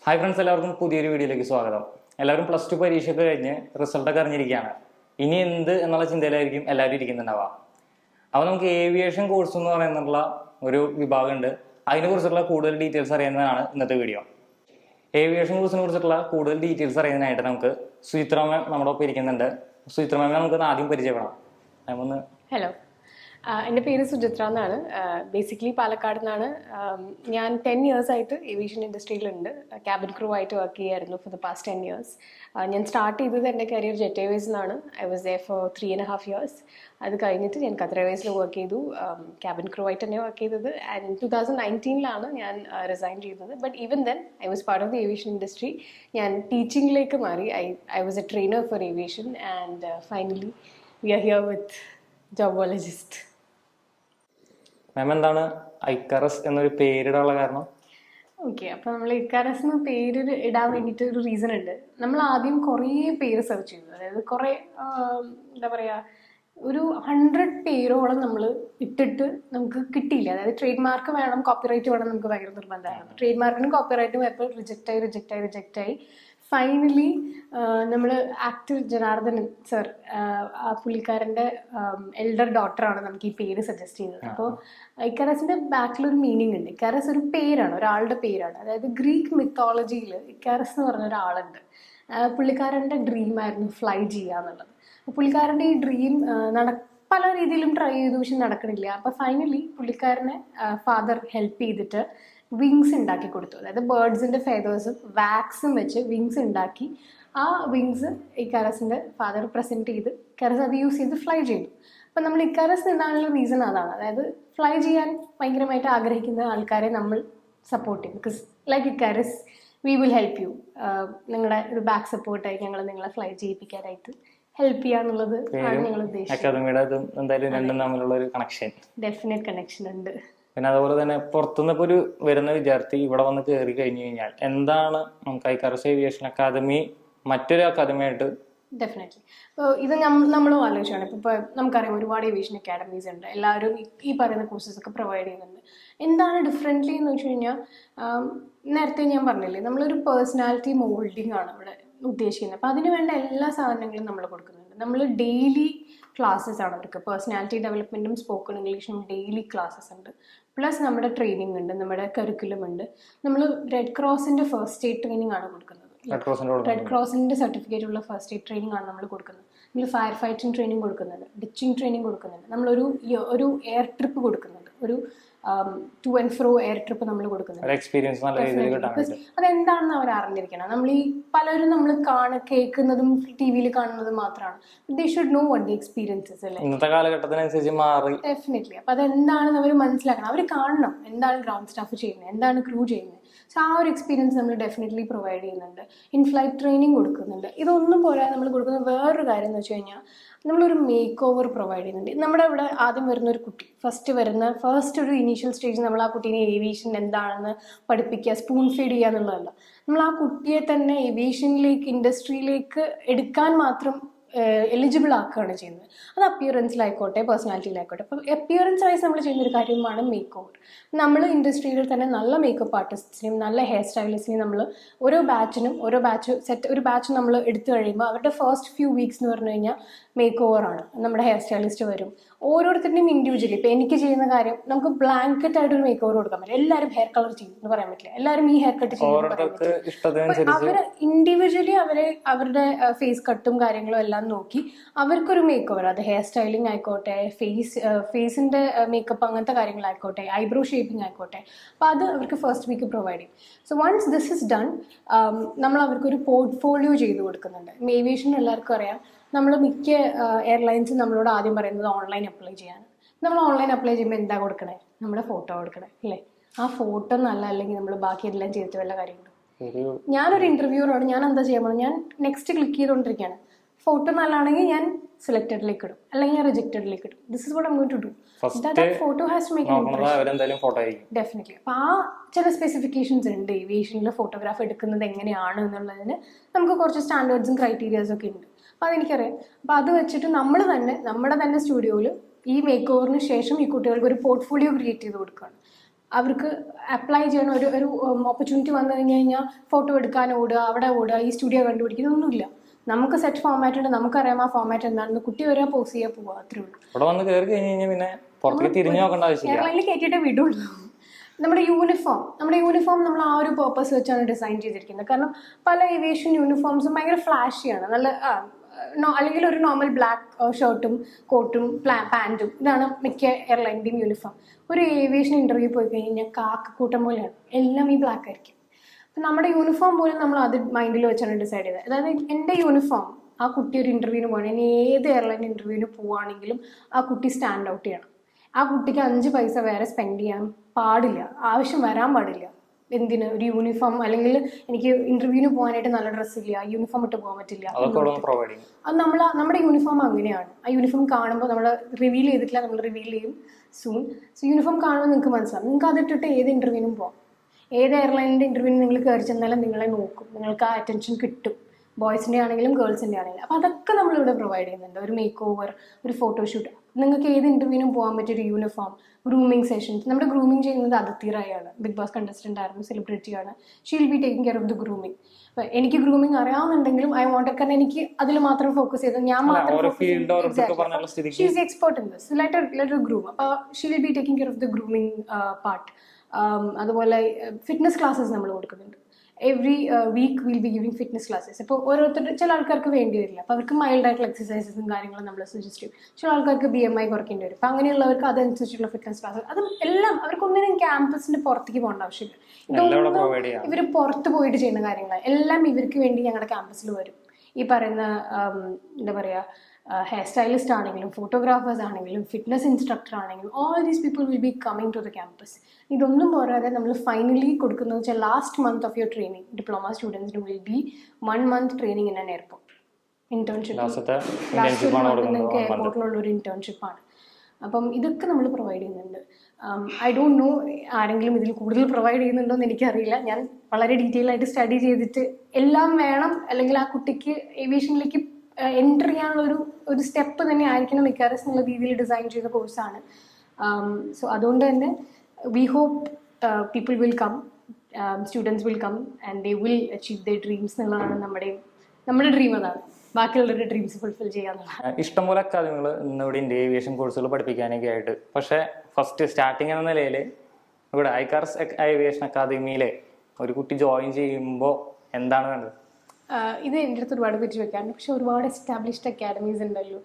Hi friends, എല്ലാവർക്കും പുതിയൊരു വീഡിയോയിലേക്ക് സ്വാഗതം. എല്ലാവരും +2 പരീക്ഷയൊക്കെ കഴിഞ്ഞ് റിസൾട്ടൊക്കെ അറിഞ്ഞിരിക്കുകയാണ്. ഇനി എന്ത് എന്നുള്ള ചിന്തയിലായിരിക്കും എല്ലാവരും ഇരിക്കുന്നുണ്ടാവുക. അപ്പോൾ നമുക്ക് ഏവിയേഷൻ കോഴ്സ് എന്ന് പറയുന്നുള്ള ഒരു വിഭാഗമുണ്ട്. അതിനെക്കുറിച്ചുള്ള കൂടുതൽ ഡീറ്റെയിൽസ് അറിയുന്നതാണ് ഇന്നത്തെ വീഡിയോ. ഏവിയേഷൻ കോഴ്സിനെ കുറിച്ചിട്ടുള്ള കൂടുതൽ ഡീറ്റെയിൽസ് അറിയുന്നതിനായിട്ട് നമുക്ക് സുചിത്ര മാം നമ്മുടെ ഒപ്പം ഇരിക്കുന്നുണ്ട്. സുചിത്ര മാമിനെ നമുക്ക് ആദ്യം പരിചയപ്പെടാം. ഒന്ന് ഹലോ, എൻ്റെ പേര് സുചിത്ര എന്നാണ്. ബേസിക്കലി പാലക്കാട് നിന്നാണ്. ഞാൻ 10 years ആയിട്ട് ഏവിയേഷൻ ഇൻഡസ്ട്രിയിലുണ്ട്. ക്യാബിൻ ക്രൂ ആയിട്ട് വർക്ക് ചെയ്യായിരുന്നു ഫോർ ദ പാസ്റ്റ് 10 years. ഞാൻ സ്റ്റാർട്ട് ചെയ്തത് എൻ്റെ കരിയർ ജെറ്റ് എയർവേസ് എന്നാണ്. I was there for 3.5 years. അത് കഴിഞ്ഞിട്ട് ഞാൻ ഖത്തർ എയർവേസിൽ വർക്ക് ചെയ്തു. ക്യാബിൻ ക്രൂ ആയിട്ട് തന്നെ വർക്ക് ചെയ്തത്. ആൻഡ് 2019 ഞാൻ റിസൈൻ ചെയ്തത്. But even then I was part of the aviation industry. ഞാൻ ടീച്ചിങ്ങിലേക്ക് മാറി. I was a trainer for aviation and finally V R here with jobologist. Ma'am, എന്താണ് ICARUS എന്നൊരു പേരിടാനുള്ള കാരണം? ഓക്കെ, അപ്പോൾ നമ്മൾ ICARUS എന്ന് പേര് ഇടാൻ വേണ്ടിയിട്ട് ഒരു റീസൺ ഉണ്ട്. നമ്മൾ ആദ്യം കുറേ പേര് സെർച്ച് ചെയ്തു. അതായത് കുറേ എന്താ പറയുക, ഒരു 100 പേരോളം നമ്മൾ ഇട്ടിട്ട് നമുക്ക് കിട്ടിയില്ല. അതായത് ട്രേഡ് മാർക്ക് വേണം, കോപ്പിറൈറ്റ് വേണം, നമുക്ക് ഭയങ്കര നിർബന്ധമാണ്. ട്രേഡ് മാർക്കിനും കോപ്പിറൈറ്റും എപ്പോൾ റിജക്റ്റായി ഫൈനലി നമ്മൾ ആക്ടർ ജനാർദ്ദനൻ സർ, ആ പുള്ളിക്കാരൻ്റെ എൽഡർ ഡോട്ടറാണ് നമുക്ക് ഈ പേര് സജസ്റ്റ് ചെയ്തത്. അപ്പോൾ ഇക്കാരസിൻ്റെ ബാക്കിലൊരു മീനിങ് ഉണ്ട്. ഇക്കാരസ് ഒരു പേരാണ്, ഒരാളുടെ പേരാണ്. അതായത് ഗ്രീക്ക് മിത്തോളജിയിൽ ഇക്കാരസ് എന്ന് പറഞ്ഞ ഒരാളുണ്ട്. പുള്ളിക്കാരൻ്റെ ഡ്രീമായിരുന്നു ഫ്ലൈ ചെയ്യുക എന്നുള്ളത്. പുള്ളിക്കാരൻ്റെ ഈ ഡ്രീം പല രീതിയിലും ട്രൈ ചെയ്തു, പക്ഷെ നടക്കണില്ല. അപ്പോൾ ഫൈനലി പുള്ളിക്കാരനെ ഫാദർ ഹെൽപ്പ് ചെയ്തിട്ട് വിങ്സ് ഉണ്ടാക്കി കൊടുത്തു. അതായത് ബേർഡ്സിൻ്റെ ഫെദേഴ്സും വാക്സും വെച്ച് വിങ്സ് ഉണ്ടാക്കി ആ വിങ്സ് ഇക്കാരസിൻ്റെ ഫാദർ പ്രസൻറ്റ് ചെയ്ത് ഇക്കാരസ് അത് യൂസ് ചെയ്ത് ഫ്ലൈ ചെയ്തു. അപ്പം നമ്മൾ ഇക്കാരസ് നിന്നാലുള്ള റീസൺ അതാണ്. അതായത് ഫ്ലൈ ചെയ്യാൻ ഭയങ്കരമായിട്ട് ആഗ്രഹിക്കുന്ന ആൾക്കാരെ നമ്മൾ സപ്പോർട്ട് ചെയ്യും. Because like Icarus we will help you. നിങ്ങളുടെ ഒരു ബാക്ക് സപ്പോർട്ടായി ഞങ്ങൾ നിങ്ങളെ ഫ്ലൈ ചെയ്യിപ്പിക്കാനായിട്ട് ഹെൽപ്പ് ചെയ്യാന്നുള്ളത് ആണ് ഞങ്ങൾ ഉദ്ദേശിച്ചത്. ഡെഫിനറ്റ് കണക്ഷൻ ഉണ്ട്. പിന്നെ അതുപോലെ തന്നെ പുറത്തുനിന്ന് ഇപ്പോൾ ഒരു വരുന്ന വിദ്യാർത്ഥി ഇവിടെ വന്ന് കയറി കഴിഞ്ഞു കഴിഞ്ഞാൽ എന്താണ് നമുക്ക് ICARUS ഏവിയേഷൻ അക്കാദമി മറ്റൊരു അക്കാദമിയായിട്ട്? ഡെഫിനറ്റ്ലി. ഇപ്പോൾ ഇത് നമ്മളും ആലോചിച്ചാണ്. ഇപ്പോൾ നമുക്കറിയാം ഒരുപാട് ഏവിയേഷൻ അക്കാഡമീസ് ഉണ്ട്. എല്ലാവരും ഈ പറയുന്ന കോഴ്സസ് ഒക്കെ പ്രൊവൈഡ് ചെയ്യുന്നുണ്ട്. എന്താണ് ഡിഫറെൻ്റ്ലി എന്ന് വെച്ച് കഴിഞ്ഞാൽ, നേരത്തെ ഞാൻ പറഞ്ഞില്ലേ, നമ്മളൊരു പേഴ്സണാലിറ്റി മോൾഡിംഗ് ആണ് ഇവിടെ ഉദ്ദേശിക്കുന്നത്. അപ്പോൾ അതിന് വേണ്ട എല്ലാ സാധനങ്ങളും നമ്മൾ കൊടുക്കുന്നുണ്ട്. നമ്മൾ ഡെയിലി ക്ലാസ്സസ് ആണ് അവർക്ക്. പേഴ്സണാലിറ്റി ഡെവലപ്മെൻറ്റും സ്പോക്കൺ ഇംഗ്ലീഷും ഡെയിലി ക്ലാസ്സസ് ഉണ്ട്. പ്ലസ് നമ്മുടെ ട്രെയിനിങ് ഉണ്ട്, നമ്മുടെ കരിക്കുലം ഉണ്ട്. നമ്മൾ റെഡ് ക്രോസിൻ്റെ ഫസ്റ്റ് എയ്ഡ് ട്രെയിനിങ് ആണ് കൊടുക്കുന്നത്. റെഡ് ക്രോസിൻ്റെ സർട്ടിഫിക്കറ്റ് ഉള്ള ഫസ്റ്റ് എയ്ഡ് ട്രെയിനിങ് ആണ് നമ്മൾ കൊടുക്കുന്നത്. നമ്മൾ ഫയർ ഫൈറ്റിംഗ് ട്രെയിനിങ് കൊടുക്കുന്നുണ്ട്, ഡിച്ചിങ് ട്രെയിനിങ് കൊടുക്കുന്നുണ്ട്. നമ്മളൊരു എയർ ട്രിപ്പ് കൊടുക്കുന്നുണ്ട്, ഒരു two and fro air trip നമ്മൾ കൊടുക്കുന്നുണ്ട്. അതെന്താണെന്ന് അവർ അറിഞ്ഞിരിക്കണം. നമ്മൾ ഈ പലരും നമ്മൾ കേൾക്കുന്നതും TV-യിൽ കാണുന്നതും മാത്രമാണ്. They should know what the experiences അല്ലേ, ഇന്നത്തെ കാലഘട്ടത്തിനനുസരിച്ച് മാറി. ഡെഫിനറ്റ്ലി. അപ്പോൾ അതെന്താണെന്ന് അവർ മനസ്സിലാക്കണം. അവർ കാണണം എന്താണ് ഗ്രൗണ്ട് സ്റ്റാഫ് ചെയ്യുന്നത്, എന്താണ് ക്രൂ ചെയ്യുന്നത്. സോ ആ ഒരു എക്സ്പീരിയൻസ് നമ്മൾ ഡെഫിനറ്റ്ലി പ്രൊവൈഡ് ചെയ്യുന്നുണ്ട്. ഇൻ ഫ്ലൈറ്റ് ട്രെയിനിങ് കൊടുക്കുന്നുണ്ട്. ഇതൊന്നും പോരാ, നമ്മൾ കൊടുക്കുന്ന വേറൊരു കാര്യം എന്ന് വെച്ച് കഴിഞ്ഞാൽ നമ്മളൊരു മേക്ക് ഓവർ പ്രൊവൈഡ് ചെയ്യുന്നുണ്ട്. നമ്മുടെ ഇവിടെ ആദ്യം വരുന്ന ഒരു കുട്ടി, ഫസ്റ്റ് ഒരു ഇനീഷ്യൽ സ്റ്റേജ് നമ്മൾ ആ കുട്ടീനെ ഏവിയേഷൻ എന്താണെന്ന് പഠിപ്പിക്കുക, സ്പൂൺ ഫീഡ് ചെയ്യുക എന്നുള്ളതല്ല. നമ്മൾ ആ കുട്ടിയെ തന്നെ ഏവിയേഷനിലേക്ക്, ഇൻഡസ്ട്രിയിലേക്ക് എടുക്കാൻ മാത്രം എലിജിബിൾ ആക്കുകയാണ് ചെയ്യുന്നത്. അത് അപ്പിയറൻസിലായിക്കോട്ടെ, പേഴ്സണാലിറ്റിയിലായിക്കോട്ടെ. അപ്പോൾ അപ്പിയറൻസ് വൈസ് നമ്മൾ ചെയ്യുന്ന ഒരു കാര്യമാണ് മേക്ക് ഓവർ. നമ്മൾ ഇൻഡസ്ട്രിയിൽ തന്നെ നല്ല മേക്കപ്പ് ആർട്ടിസ്റ്റിനെയും നല്ല ഹെയർ സ്റ്റൈലിസ്റ്റിനെയും നമ്മൾ ഓരോ ബാച്ച് നമ്മൾ എടുത്തു കഴിയുമ്പോൾ അവരുടെ ഫസ്റ്റ് ഫ്യൂ വീക്സ് എന്ന് പറഞ്ഞു കഴിഞ്ഞാൽ മേക്ക് ഓവറാണ്. നമ്മുടെ ഹെയർ സ്റ്റൈലിസ്റ്റ് വരും. ഓരോരുത്തരുടെയും ഇൻഡിവിജ്വലി, ഇപ്പോൾ എനിക്ക് ചെയ്യുന്ന കാര്യം നമുക്ക് ബ്ലാങ്കറ്റ് ആയിട്ടൊരു മേക്ക് ഓവർ കൊടുക്കാൻ പറ്റില്ല. എല്ലാവരും ഹെയർ കളർ ചെയ്യും എന്ന് പറയാൻ പറ്റില്ല. എല്ലാവരും ഈ ഹെയർ കട്ട് ചെയ്യും. അവർ ഇൻഡിവിജ്വലി അവരുടെ ഫേസ് കട്ടും കാര്യങ്ങളും എല്ലാം നോക്കി അവർക്കൊരു മേക്ക് ഓവർ, അത് ഹെയർ സ്റ്റൈലിംഗ് ആയിക്കോട്ടെ, ഫേസിൻ്റെ മേക്കപ്പ് അങ്ങനത്തെ കാര്യങ്ങളായിക്കോട്ടെ, ഐബ്രോ ഷേപ്പിംഗ് ആയിക്കോട്ടെ. അപ്പോൾ അത് അവർക്ക് ഫസ്റ്റ് വീക്ക് പ്രൊവൈഡ് ചെയ്യും. So once this is done, നമ്മൾ അവർക്കൊരു പോർട്ട്ഫോളിയോ ചെയ്ത് കൊടുക്കുന്നുണ്ട്. ഏവിയേഷൻ എല്ലാവർക്കും അറിയാം, നമ്മൾ മിക്ക എയർലൈൻസും നമ്മളോട് ആദ്യം പറയുന്നത് ഓൺലൈൻ അപ്ലൈ ചെയ്യാൻ. നമ്മൾ ഓൺലൈൻ അപ്ലൈ ചെയ്യുമ്പോൾ എന്താ കൊടുക്കണേ? നമ്മുടെ ഫോട്ടോ കൊടുക്കണേ അല്ലേ? ആ ഫോട്ടോ നല്ല അല്ലെങ്കിൽ നമ്മൾ ബാക്കി എല്ലാം ചെയ്തിട്ട് വല്ല കാര്യങ്ങളും. ഞാനൊരു ഇൻ്റർവ്യൂറാണ്, ഞാൻ എന്താ ചെയ്യാൻ പോകുന്നത്? ഞാൻ നെക്സ്റ്റ് ക്ലിക്ക് ചെയ്തുകൊണ്ടിരിക്കുകയാണ്. ഫോട്ടോ നല്ലതാണെങ്കിൽ ഞാൻ സെലക്റ്റഡിലേക്ക് ഇടും, അല്ലെങ്കിൽ ഞാൻ റിജക്റ്റഡിലേക്ക് ഇടും. This is what I am going to do. Photo has to make an impression. Definitely. അപ്പോൾ ആ ചില സ്പെസിഫിക്കേഷൻസ് ഉണ്ട് ഏവിയേഷനിൽ ഫോട്ടോഗ്രാഫ് എടുക്കുന്നത് എങ്ങനെയാണ് എന്നുള്ളതിന് നമുക്ക് കുറച്ച് സ്റ്റാൻഡേർഡ്സും ക്രൈറ്റീരിയാസും ഒക്കെ ഉണ്ട്. അപ്പോൾ അതെനിക്കറിയാം. അപ്പോൾ അത് വെച്ചിട്ട് നമ്മുടെ തന്നെ സ്റ്റുഡിയോയിൽ ഈ മേക്ക് ഓവറിന് ശേഷം ഈ കുട്ടികൾക്ക് ഒരു പോർട്ട്ഫോളിയോ ക്രിയേറ്റ് ചെയ്ത് കൊടുക്കുകയാണ്. അവർക്ക് അപ്ലൈ ചെയ്യണം. ഒരു ഓപ്പർച്യൂണിറ്റി വന്നു കഴിഞ്ഞാൽ ഫോട്ടോ എടുക്കാൻ ഓടുക, അവിടെ ഓടുക, ഈ സ്റ്റുഡിയോ കണ്ടുപിടിക്കുന്നൊന്നുമില്ല. നമുക്ക് സെറ്റ് ഫോമാറ്റ് ഉണ്ട്, നമുക്കറിയാം ആ ഫോമാറ്റ് എന്താണെന്ന്. കുട്ടി വരെ പോസ് ചെയ്യാൻ പോവുക, അത്രേ ഉള്ളൂ. എയർലൈനിൽ കയറ്റിയിട്ടേ വിടുള്ളൂ. നമ്മുടെ യൂണിഫോം നമ്മൾ ആ ഒരു പേർപ്പസ് വെച്ചാണ് ഡിസൈൻ ചെയ്തിരിക്കുന്നത്. കാരണം പല ഏവിയേഷൻ യൂണിഫോംസും ഭയങ്കര ഫ്ലാഷിയാണ്, നല്ല അല്ലെങ്കിൽ ഒരു നോർമൽ ബ്ലാക്ക് ഷർട്ടും കോട്ടും പാൻറ്റും, ഇതാണ് മിക്ക എയർലൈൻ്റെയും യൂണിഫോം. ഒരു ഏവിയേഷൻ ഇൻ്റർവ്യൂ പോയി കഴിഞ്ഞാൽ കാക്കക്കൂട്ടം പോലെയാണ്, എല്ലാം ഈ ബ്ലാക്ക് ആയിരിക്കും. അപ്പം നമ്മുടെ യൂണിഫോം പോലും നമ്മൾ അത് മൈൻഡിൽ വെച്ചാണ് ഡിസൈഡ് ചെയ്തത്. അതായത് എൻ്റെ യൂണിഫോം ആ കുട്ടി ഒരു ഇൻ്റർവ്യൂവിന് പോകണം, ഇനി ഏത് എയർലൈൻ ഇൻ്റർവ്യൂവിന് പോവുകയാണെങ്കിലും ആ കുട്ടി സ്റ്റാൻഡ് ഔട്ട് ചെയ്യണം. ആ കുട്ടിക്ക് 5 പൈസ വേറെ സ്പെൻഡ് ചെയ്യാൻ പാടില്ല, ആവശ്യം വരാൻ പാടില്ല. എന്തിന് ഒരു യൂണിഫോം, അല്ലെങ്കിൽ എനിക്ക് ഇന്റർവ്യൂവിന് പോകാനായിട്ട് നല്ല ഡ്രസ്സില്ല, യൂണിഫോം ഇട്ട് പോകാൻ പറ്റില്ല. അത് നമ്മുടെ യൂണിഫോം അങ്ങനെയാണ്. ആ യൂണിഫോം കാണുമ്പോൾ നമ്മൾ റിവീൽ ചെയ്തിട്ടില്ല, നമ്മൾ റിവീൽ ചെയ്യും സൂൺ. സോ യൂണിഫോം കാണുമ്പോൾ നിങ്ങൾക്ക് മനസ്സിലാവും. നിങ്ങൾക്ക് അതിട്ടിട്ട് ഏത് ഇന്റർവ്യൂവിനും പോകാം. ഏത് എയർലൈനിൻ്റെ ഇന്റർവ്യൂവിന് നിങ്ങൾ കയറി ചെന്നാലും നിങ്ങളെ നോക്കും, നിങ്ങൾക്ക് ആ അറ്റൻഷൻ കിട്ടും, ബോയ്സിൻ്റെ ആണെങ്കിലും ഗേൾസിൻ്റെ ആണെങ്കിലും. അപ്പോൾ അതൊക്കെ നമ്മളിവിടെ പ്രൊവൈഡ് ചെയ്യുന്നുണ്ട്. ഒരു മേക്ക് ഓവർ, ഒരു ഫോട്ടോഷൂട്ട്, നിങ്ങൾക്ക് ഏത് ഇന്റർവ്യൂവിനും പോകാൻ പറ്റിയൊരു യൂണിഫോം, ഗ്രൂമിങ് സെഷൻസ്. നമ്മുടെ ഗ്രൂമിങ് ചെയ്യുന്നത് അതിഥി റായാണ്, ബിഗ് ബോസ് കണ്ടസ്റ്റന്റ് ആയിരുന്നു, സെലിബ്രിറ്റിയാണ്. She will be taking care of the grooming. അപ്പോൾ എനിക്ക് ഗ്രൂമിങ് അറിയാവുന്നുണ്ടെങ്കിലും ഐ വാണ്ടഡ്, കാരണം എനിക്ക് അതിൽ മാത്രം ഫോക്കസ് ചെയ്ത് ഞാൻ മാത്രം she is expert in this, let groom. അപ്പോൾ she will be taking care of the grooming part. അതുപോലെ ഫിറ്റ്നസ് ക്ലാസ്സസ് നമ്മൾ കൊടുക്കുന്നുണ്ട്. Every week will be giving fitness classes. ഇപ്പോൾ ഓരോരുത്തരുടെ, ചില ആൾക്കാർക്ക് വേണ്ടി വരില്ല, അപ്പോൾ അവർക്ക് മൈൽഡ് ആയിട്ടുള്ള എക്സസൈസസും കാര്യങ്ങളും നമ്മൾ സജസ്റ്റ് ചെയ്യും. ചില ആൾക്കാർക്ക് BMI കുറയ്ക്കേണ്ടി വരും. അപ്പോൾ അങ്ങനെയുള്ളവർക്ക് അതനുസരിച്ചുള്ള ഫിറ്റ്നസ് ക്ലാസ്, അതും എല്ലാം അവർക്കൊന്നിനും ക്യാമ്പസിന്റെ പുറത്തേക്ക് പോകേണ്ട ആവശ്യമില്ല. ഇതൊന്നും ഇവർ പുറത്ത് പോയിട്ട് ചെയ്യുന്ന കാര്യങ്ങളാണ്. എല്ലാം ഇവർക്ക് വേണ്ടി ഞങ്ങളുടെ ക്യാമ്പസിൽ വരും. ഈ പറയുന്ന എന്താ പറയുക, ഹെയർ സ്റ്റൈലിസ്റ്റ് ആണെങ്കിലും ഫോട്ടോഗ്രാഫേഴ്സ് ആണെങ്കിലും ഫിറ്റ്നസ് ഇൻസ്ട്രക്ടർ ആണെങ്കിലും all these people will be coming to the campus. ഇതൊന്നും പോരാതെ നമ്മൾ ഫൈനലി കൊടുക്കുന്നത് വെച്ചാൽ last month of your training diploma സ്റ്റുഡൻസിന് will be 1 month training in an airport. Internship നിങ്ങൾക്ക് എയർപോർട്ടിലുള്ള ഒരു ഇന്റേൺഷിപ്പാണ്. അപ്പം ഇതൊക്കെ നമ്മൾ പ്രൊവൈഡ് ചെയ്യുന്നുണ്ട്. ഐ ഡോണ്ട് നോ ആരെങ്കിലും ഇതിൽ കൂടുതൽ പ്രൊവൈഡ് ചെയ്യുന്നുണ്ടോ എന്ന് എനിക്കറിയില്ല. ഞാൻ വളരെ ഡീറ്റെയിൽ ആയിട്ട് സ്റ്റഡി ചെയ്തിട്ട് എല്ലാം വേണം, അല്ലെങ്കിൽ ആ കുട്ടിക്ക് ഏവിയേഷനിലേക്ക് എൻ്റർ ചെയ്യാനുള്ള ഒരു സ്റ്റെപ്പ് തന്നെ ആയിരിക്കണം ICARUS എന്നുള്ള രീതിയിൽ ഡിസൈൻ ചെയ്ത കോഴ്സാണ്. സോ അതുകൊണ്ട് തന്നെ we hope people will come, students will come and they will achieve the dreams എന്നുള്ളതാണ് നമ്മുടെ ഡ്രീം. അതാണ് ബാക്കിയുള്ളവരുടെ ഡ്രീംസ് ഫുൾഫിൽ ചെയ്യാന്നുള്ളത്. ഇഷ്ടംപോലെ അക്കാദമികൾ ഇന്നിവിടെ ഉണ്ട് ഏവിയേഷൻ കോഴ്സുകൾ പഠിപ്പിക്കാനൊക്കെ ആയിട്ട്. പക്ഷേ ഫസ്റ്റ് സ്റ്റാർട്ടിങ് എന്ന നിലയിൽ ഇവിടെ ICARUS Aviation അക്കാദമിയിലെ ഒരു കുട്ടി ജോയിൻ ചെയ്യുമ്പോൾ എന്താണ് വേണ്ടത്? ഇത് എൻ്റെ അടുത്ത് ഒരുപാട് പറ്റി വെക്കാറുണ്ട്. പക്ഷെ ഒരുപാട് എസ്റ്റാബ്ലിഷ്ഡ് അക്കാഡമീസ് ഉണ്ടല്ലോ,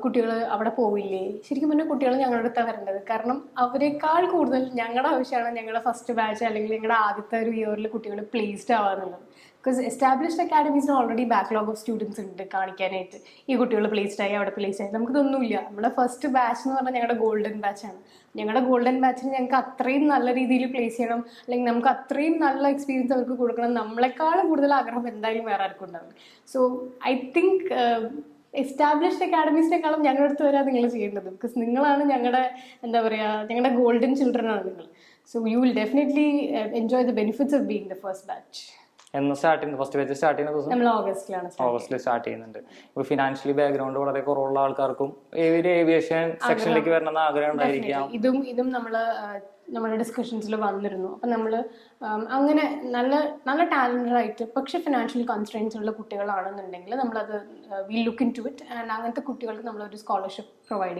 കുട്ടികൾ അവിടെ പോവില്ലേ? ശരിക്കും പറഞ്ഞാൽ കുട്ടികൾ ഞങ്ങളുടെ അടുത്താണ് വരേണ്ടത്. കാരണം അവരെക്കാൾ കൂടുതൽ ഞങ്ങളുടെ ആവശ്യമാണ് ഞങ്ങളുടെ ഫസ്റ്റ് ബാച്ച് അല്ലെങ്കിൽ ഞങ്ങളുടെ ആദ്യത്തെ ഒരു ഇയറിൽ കുട്ടികൾ പ്ലേസ്ഡ് ആവാന്നുള്ളത്. ബിക്കോസ് എസ്റ്റാബ്ലിഷ്ഡ് അക്കാഡമീസിന് ഓൾറെഡി ബാക്ക്ലോഗ് ഓഫ് സ്റ്റുഡൻസ് ഉണ്ട് കാണിക്കാനായിട്ട്. ഈ കുട്ടികൾ പ്ലേസ്ഡ് ആയി, അവിടെ പ്ലേസ്ഡ് ആയി. നമുക്കിതൊന്നുമില്ല. നമ്മുടെ ഫസ്റ്റ് ബാച്ച് എന്ന് പറഞ്ഞാൽ ഞങ്ങളുടെ ഗോൾഡൻ ബാച്ചാണ്. ഞങ്ങളുടെ ഗോൾഡൻ ബാച്ചിന് ഞങ്ങൾക്ക് അത്രയും നല്ല രീതിയിൽ പ്ലേസ് ചെയ്യണം, അല്ലെങ്കിൽ നമുക്ക് അത്രയും നല്ല എക്സ്പീരിയൻസ് അവർക്ക് കൊടുക്കണം. നമ്മളെക്കാളും കൂടുതൽ ആഗ്രഹം എന്തായാലും വേറെ ആർക്കും ഉണ്ടാവും. സോ ഐ തിങ്ക് എസ്റ്റാബ്ലിഷ്ഡ് അക്കാഡമീസിനേക്കാളും ഞങ്ങളുടെ അടുത്ത് വരാൻ നിങ്ങൾ ചെയ്യേണ്ടത്. ബിക്കോസ് നിങ്ങളാണ് ഞങ്ങളുടെ, എന്താ പറയുക, ഞങ്ങളുടെ ഗോൾഡൻ ചിൽഡ്രൻ ആണ് നിങ്ങൾ. So you will definitely enjoy the benefits of being the first batch. First batch start ചെയ്യുന്ന ദിവസം നമ്മൾ ഓഗസ്റ്റിൽ സ്റ്റാർട്ട് ചെയ്യുന്നുണ്ട്. ഇപ്പൊ ഫിനാൻഷ്യലി ബാക്ക്ഗ്രൗണ്ട് വളരെ കുറവുള്ള ആൾക്കാർക്കും ഏവിയേഷൻ സെക്ഷനിലേക്ക് വരണമെന്ന് ആഗ്രഹം ഉണ്ടായിരിക്കാം. ഇതും നമ്മുടെ ഡിസ്കഷൻസിൽ വന്നിരുന്നു. അപ്പം നമ്മൾ അങ്ങനെ നല്ല ടാലന്റഡ് ആയിട്ട് പക്ഷെ ഫിനാൻഷ്യൽ കൺസ്ട്രെയിൻസ് ഉള്ള കുട്ടികളാണെന്നുണ്ടെങ്കിൽ നമ്മളത് we look into it. And അങ്ങനത്തെ കുട്ടികൾക്ക് നമ്മളൊരു സ്കോളർഷിപ്പ് പ്രൊവൈഡ്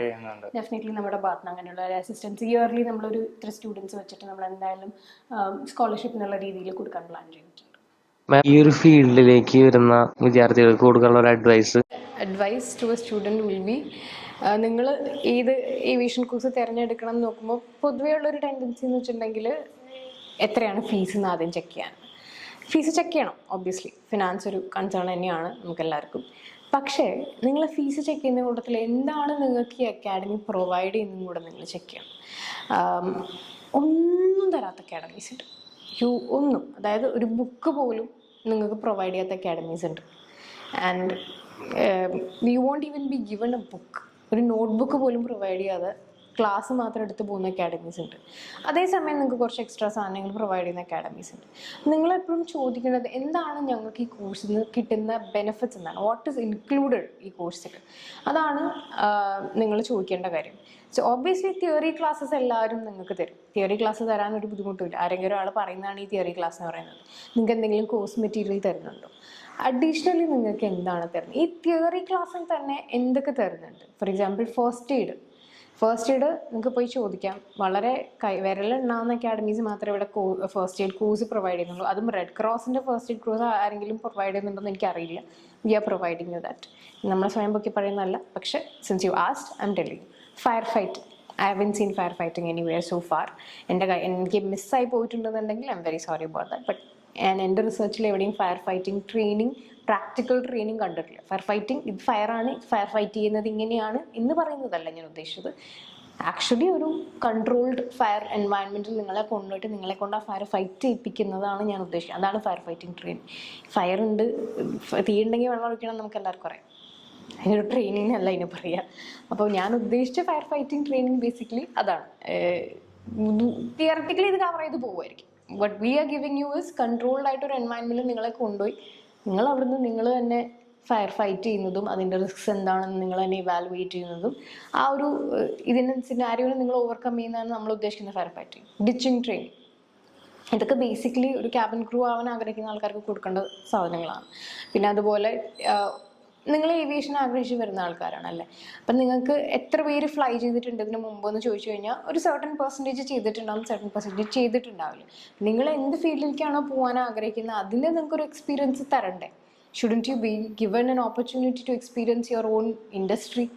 ചെയ്യുന്നുണ്ട്. ഡെഫിനറ്റ്ലി നമ്മുടെ ഭാഗത്ത് അങ്ങനെയുള്ള അസിസ്റ്റൻസ് ഇയർലി നമ്മളൊരു ഇത്ര സ്റ്റുഡൻസ് വെച്ചിട്ട് നമ്മൾ എന്തായാലും സ്കോളർഷിപ്പ് എന്നുള്ള രീതിയിൽ കൊടുക്കാൻ പ്ലാൻ ചെയ്തിട്ടുണ്ട്. ഈ ഒരു ഫീൽഡിലേക്ക് വരുന്ന വിദ്യാർത്ഥികൾക്ക് കൊടുക്കാനുള്ള ഒരു advice to a student will be, നിങ്ങൾ ഏത് ഏവിയേഷൻ കോഴ്സ് തിരഞ്ഞെടുക്കണം എന്ന് നോക്കുമ്പോൾ പൊതുവേ ഉള്ളൊരു ടെൻഡൻസി എന്ന് വെച്ചിട്ടുണ്ടെങ്കിൽ എത്രയാണ് ഫീസ് എന്ന് ആദ്യം ചെക്ക് ചെയ്യാൻ. ഫീസ് ചെക്ക് ചെയ്യണം, ഒബ്വിയസ്ലി ഫിനാൻസ് ഒരു കൺസേൺ തന്നെയാണ് നമുക്കെല്ലാവർക്കും. പക്ഷേ നിങ്ങൾ ഫീസ് ചെക്ക് ചെയ്യുന്ന കൂട്ടത്തിൽ എന്താണ് നിങ്ങൾക്ക് ഈ അക്കാഡമി പ്രൊവൈഡ് ചെയ്യുന്നതും കൂടെ നിങ്ങൾ ചെക്ക് ചെയ്യണം. ഒന്നും തരാത്ത അക്കാഡമീസ് ഉണ്ട്, ഒന്നും. അതായത് ഒരു ബുക്ക് പോലും നിങ്ങൾക്ക് പ്രൊവൈഡ് ചെയ്യാത്ത അക്കാഡമീസ് ഉണ്ട്. And you won't even be given a book, ഒരു നോട്ട്ബുക്ക് പോലും പ്രൊവൈഡ് ചെയ്യാതെ ക്ലാസ് മാത്രം എടുത്ത് പോകുന്ന അക്കാഡമീസ് ഉണ്ട്. അതേസമയം നിങ്ങൾക്ക് കുറച്ച് എക്സ്ട്രാ സാധനങ്ങൾ പ്രൊവൈഡ് ചെയ്യുന്ന അക്കാഡമീസ് ഉണ്ട്. നിങ്ങളെപ്പോഴും ചോദിക്കുന്നത് എന്താണ് ഞങ്ങൾക്ക് ഈ കോഴ്സിൽ നിന്ന് കിട്ടുന്ന ബെനിഫിറ്റ്സ് എന്താണ്, വാട്ട് ഈസ് ഇൻക്ലൂഡഡ് ഈ കോഴ്സിൽ, അതാണ് നിങ്ങൾ ചോദിക്കേണ്ട കാര്യം. സോ ഓബ്വിയസ്ലി തിയറി ക്ലാസ്സസ് എല്ലാവരും നിങ്ങൾക്ക് തരും. തിയറി ക്ലാസ് തരാൻ ഒരു ബുദ്ധിമുട്ടില്ല. ആരെങ്കിലും ഒരാൾ പറയുന്നതാണ് ഈ തിയറി ക്ലാസ് എന്ന് പറയുന്നത്. നിങ്ങൾക്ക് എന്തെങ്കിലും കോഴ്സ് മെറ്റീരിയൽ തരുന്നുണ്ടോ? അഡീഷണലി നിങ്ങൾക്ക് എന്താണ് തരുന്നത്? ഈ തിയറി ക്ലാസ്സിൽ തന്നെ എന്തൊക്കെ തരുന്നുണ്ട്? ഫോർ എക്സാമ്പിൾ ഫസ്റ്റ് എയ്ഡ് നിങ്ങൾക്ക് പോയി ചോദിക്കാം. വളരെ വിരലുണ്ടാകുന്ന അക്കാഡമീസ് മാത്രമേ ഇവിടെ ഫസ്റ്റ് എയ്ഡ് കോഴ്സ് പ്രൊവൈഡ് ചെയ്യുന്നുള്ളൂ. അതും റെഡ് ക്രോസിൻ്റെ ഫസ്റ്റ് എയ്ഡ് കോഴ്സ് ആരെങ്കിലും പ്രൊവൈഡ് ചെയ്യുന്നുണ്ടോയെന്ന് എനിക്കറിയില്ല. We are providing you that. നമ്മൾ സ്വയം പൊക്കി പറയുന്നതല്ല, പക്ഷേ since you asked I'm telling. Fire fighting, I haven't seen fire fighting anywhere so far. എനിക്ക് മിസ്സായി പോയിട്ടുണ്ടെന്നുണ്ടെങ്കിൽ I'm very sorry about that. But ഞാൻ എൻ്റെ റിസർച്ചിൽ എവിടെയും fire fighting training, practical training കണ്ടിട്ടില്ല. ഫയർ ഫൈറ്റിംഗ് ഇത് ഫയറാണ്, ഫയർ ഫൈറ്റ് ചെയ്യുന്നത് ഇങ്ങനെയാണ് എന്ന് പറയുന്നതല്ല ഞാൻ ഉദ്ദേശിച്ചത്. ആക്ച്വലി ഒരു കൺട്രോൾഡ് ഫയർ എൻവയൺമെൻറ്റിൽ നിങ്ങളെ കൊണ്ടുപോയിട്ട് നിങ്ങളെ കൊണ്ട് ആ ഫയർ ഫൈറ്റ് ചെയ്യിപ്പിക്കുന്നതാണ് ഞാൻ ഉദ്ദേശിച്ചത്. അതാണ് ഫയർ ഫൈറ്റിംഗ് ട്രെയിനിങ്. ഫയർ ഉണ്ട്, തീ ഉണ്ടെങ്കിൽ വെള്ളം ഒഴിക്കണം നമുക്ക് എല്ലാവർക്കും അറിയാം. അതിനൊരു ട്രെയിനിങ് അല്ല ഇതിന് പറയുക. അപ്പോൾ ഞാൻ ഉദ്ദേശിച്ച ഫയർ ഫൈറ്റിംഗ് ട്രെയിനിങ് ബേസിക്കലി അതാണ്. തിയററ്റിക്കലി ഇത് കവർ ചെയ്ത് പോകുമായിരിക്കും. What we are giving you is controlled ആയിട്ടൊരു എൻവയൺമെൻറ്റിൽ നിങ്ങളെ കൊണ്ടുപോയി നിങ്ങൾ അവിടുന്ന് നിങ്ങൾ തന്നെ ഫയർ ഫൈറ്റ് ചെയ്യുന്നതും അതിൻ്റെ റിസ്ക്സ് എന്താണെന്ന് നിങ്ങൾ തന്നെ ഇവാലുവേറ്റ് ചെയ്യുന്നതും ആ ഒരു ഇതിന് സിനാരിയോനെ നിങ്ങൾ ഓവർകം ചെയ്യുന്നതാണ് നമ്മൾ ഉദ്ദേശിക്കുന്ന ഫയർ ഫൈറ്റിംഗ്. ഡിച്ചിങ് ട്രെയിനിങ്, ഇതൊക്കെ ബേസിക്കലി ഒരു ക്യാബിൻ ക്രൂ ആവാൻ ആഗ്രഹിക്കുന്ന ആൾക്കാർക്ക് കൊടുക്കേണ്ട സാധനങ്ങളാണ്. പിന്നെ അതുപോലെ നിങ്ങൾ ഏവിയേഷൻ ആഗ്രഹിച്ച് വരുന്ന ആൾക്കാരാണല്ലേ, അപ്പം നിങ്ങൾക്ക് എത്ര പേര് ഫ്ലൈ ചെയ്തിട്ടുണ്ട് ഇതിന് മുമ്പ് എന്ന് ചോദിച്ചു കഴിഞ്ഞാൽ ഒരു സർട്ടൻ പെർസെൻറ്റേജ് ചെയ്തിട്ടുണ്ടാവും, സർട്ടൻ പെർസെൻറ്റേജ് ചെയ്തിട്ടുണ്ടാവില്ല. നിങ്ങൾ എന്ത് ഫീൽഡിലേക്കാണോ പോകാൻ ആഗ്രഹിക്കുന്നത് അതിൽ നിങ്ങൾക്കൊരു എക്സ്പീരിയൻസ് തരണ്ടേ? Shouldn't you be given an opportunity to experience your own industry?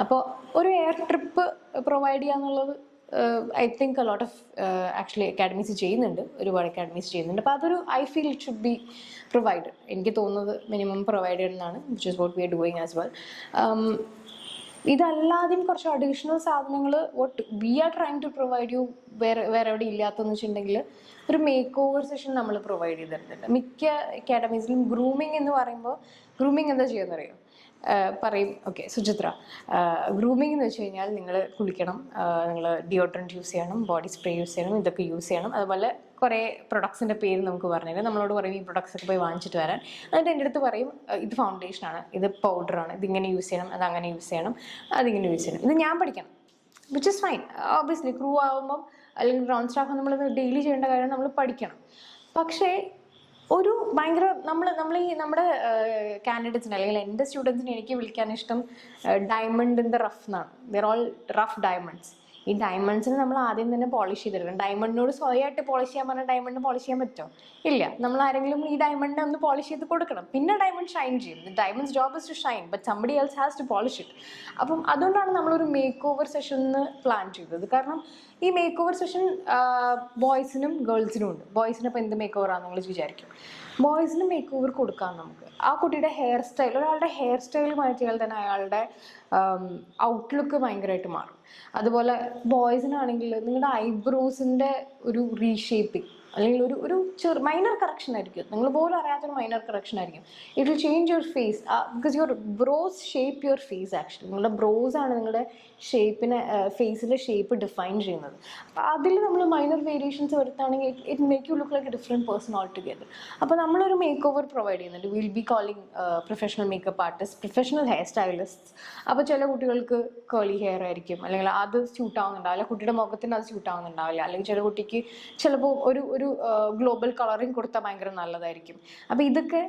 അപ്പോൾ ഒരു എയർ ട്രിപ്പ് പ്രൊവൈഡ് ചെയ്യുക എന്നുള്ളത് I think a lot of actually academies ചെയ്യുന്നുണ്ട്, ഒരുപാട് അക്കാഡമീസ് ചെയ്യുന്നുണ്ട്. അപ്പോൾ അതൊരു I feel it should be provide. എനിക്ക് തോന്നുന്നത് മിനിമം പ്രൊവൈഡ് ചെയ്യുന്നതാണ്, which is what we are doing as well. ഇതല്ലാതെയും കുറച്ച് അഡീഷണൽ സാധനങ്ങൾ what we are trying to provide you വേറെ എവിടെ ഇല്ലാത്തതെന്ന് വെച്ചിട്ടുണ്ടെങ്കിൽ ഒരു മേക്ക് ഓവർ സെഷൻ നമ്മൾ പ്രൊവൈഡ് ചെയ്തിട്ടുണ്ട് മിക്ക അക്കാഡമീസിലും. ഗ്രൂമിങ് എന്ന് പറയുമ്പോൾ ഗ്രൂമിങ് എന്താ ചെയ്യുന്നറിയോ? പറയും, ഓക്കെ സുചിത്ര, ഗ്രൂമിംഗ് എന്ന് വെച്ച് കഴിഞ്ഞാൽ നിങ്ങൾ കുളിക്കണം, നിങ്ങൾ ഡിയോഡ്രൻറ്റ് യൂസ് ചെയ്യണം, ബോഡി സ്പ്രേ യൂസ് ചെയ്യണം, ഇതൊക്കെ യൂസ് ചെയ്യണം. അതുപോലെ കുറേ പ്രൊഡക്ട്സിൻ്റെ പേര് നമുക്ക് പറഞ്ഞു തരാം. നമ്മളോട് പറയും ഈ പ്രൊഡക്ട്സ് ഒക്കെ പോയി വാങ്ങിച്ചിട്ട് വരാൻ. എന്നിട്ട് എൻ്റെ അടുത്ത് പറയും ഇത് ഫൗണ്ടേഷനാണ്, ഇത് പൗഡറാണ്, ഇതിങ്ങനെ യൂസ് ചെയ്യണം, അതങ്ങനെ യൂസ് ചെയ്യണം, അതിങ്ങനെ യൂസ് ചെയ്യണം. ഇത് ഞാൻ പഠിക്കണം, which is fine. Obviously crew ആകുമ്പം അല്ലെങ്കിൽ ഗ്രൗണ്ട് സ്റ്റാഫ് നമ്മൾ ഡെയിലി ചെയ്യേണ്ട കാര്യം നമ്മൾ പഠിക്കണം. പക്ഷേ ഒരു ഭയങ്കര നമ്മൾ ഈ നമ്മുടെ കാൻഡിഡേറ്റ്സിന് അല്ലെങ്കിൽ എൻ്റെ സ്റ്റുഡൻസിന് എനിക്ക് വിളിക്കാൻ ഇഷ്ടം ഡയമണ്ട് ഇൻ ദ റഫ് എന്നാണ്. There all rough diamonds. ഈ ഡയമണ്ട്സിന് നമ്മൾ ആദ്യം തന്നെ പോളിഷ് ചെയ്തെടുക്കണം. ഡയമണ്ടിനോട് സ്വയമായിട്ട് പോളിഷ് ചെയ്യാൻ പറഞ്ഞാൽ ഡയമണ്ട് പോളിഷ് ചെയ്യാൻ പറ്റുമോ? ഇല്ല. നമ്മൾ ആരെങ്കിലും ഈ ഡയമണ്ടിനെ ഒന്ന് പോളിഷ് ചെയ്ത് കൊടുക്കണം, പിന്നെ ഡയമണ്ട് ഷൈൻ ചെയ്യും. Diamond's job is to shine, but somebody else has to polish it. അപ്പം അതുകൊണ്ടാണ് നമ്മളൊരു മേക്ക് ഓവർ സെഷൻ പ്ലാൻ ചെയ്തത്. കാരണം ഈ മേക്ക് ഓവർ സെഷൻ ബോയ്സിനും ഗേൾസിനും ഉണ്ട്. ബോയ്സിന് ഇപ്പോൾ എന്ത് മേക്ക് ഓവറാണെന്ന് നിങ്ങൾ വിചാരിക്കും. ബോയ്സിന് മേക്ക് ഓവർ കൊടുക്കാം നമുക്ക്. ആ കുട്ടിയുടെ ഹെയർ സ്റ്റൈൽ, ഒരാളുടെ ഹെയർ സ്റ്റൈൽ മാറ്റിയാൽ തന്നെ അയാളുടെ ഔട്ട്ലുക്ക് ഭയങ്കരമായിട്ട് മാറും. അതുപോലെ ബോയ്സിനാണെങ്കിൽ നിങ്ങളുടെ ഐബ്രോസിൻ്റെ ഒരു റീഷേപ്പിംഗ് അല്ലെങ്കിൽ ഒരു മൈനർ കറക്ഷൻ ആയിരിക്കും, നിങ്ങൾ പോലും അറിയാത്തൊരു മൈനർ കറക്ഷൻ ആയിരിക്കും. It will change your face because your brows shape your face. Actually നിങ്ങളുടെ ബ്രോസ് ആണ് നിങ്ങളുടെ ഷേപ്പിനെ, ഫേസിലെ ഷേപ്പ് ഡിഫൈൻ ചെയ്യുന്നത്. അപ്പോൾ അതിൽ നമ്മൾ മൈനർ വേരിയേഷൻസ് വരുത്താണെങ്കിൽ it make you look like a different person all together. അപ്പോൾ നമ്മളൊരു മേക്ക് ഓവർ പ്രൊവൈഡ് ചെയ്യുന്നുണ്ട്. Will be calling professional makeup artist, professional hair stylist. അപ്പോൾ ചില കുട്ടികൾക്ക് കേളി ഹെയർ ആയിരിക്കും, അല്ലെങ്കിൽ അത് സ്യൂട്ട് ആവുന്നുണ്ടാവില്ല, കുട്ടിയുടെ മുഖത്തിന് അത് സ്യൂട്ട് ആവുന്നുണ്ടാവില്ല. അല്ലെങ്കിൽ ചില കുട്ടിക്ക് ചിലപ്പോൾ ഒരു ഗ്ലോബൽ കളറിങ് കൊടുത്താൽ ഭയങ്കര നല്ലതായിരിക്കും. അപ്പോൾ ഇതൊക്കെ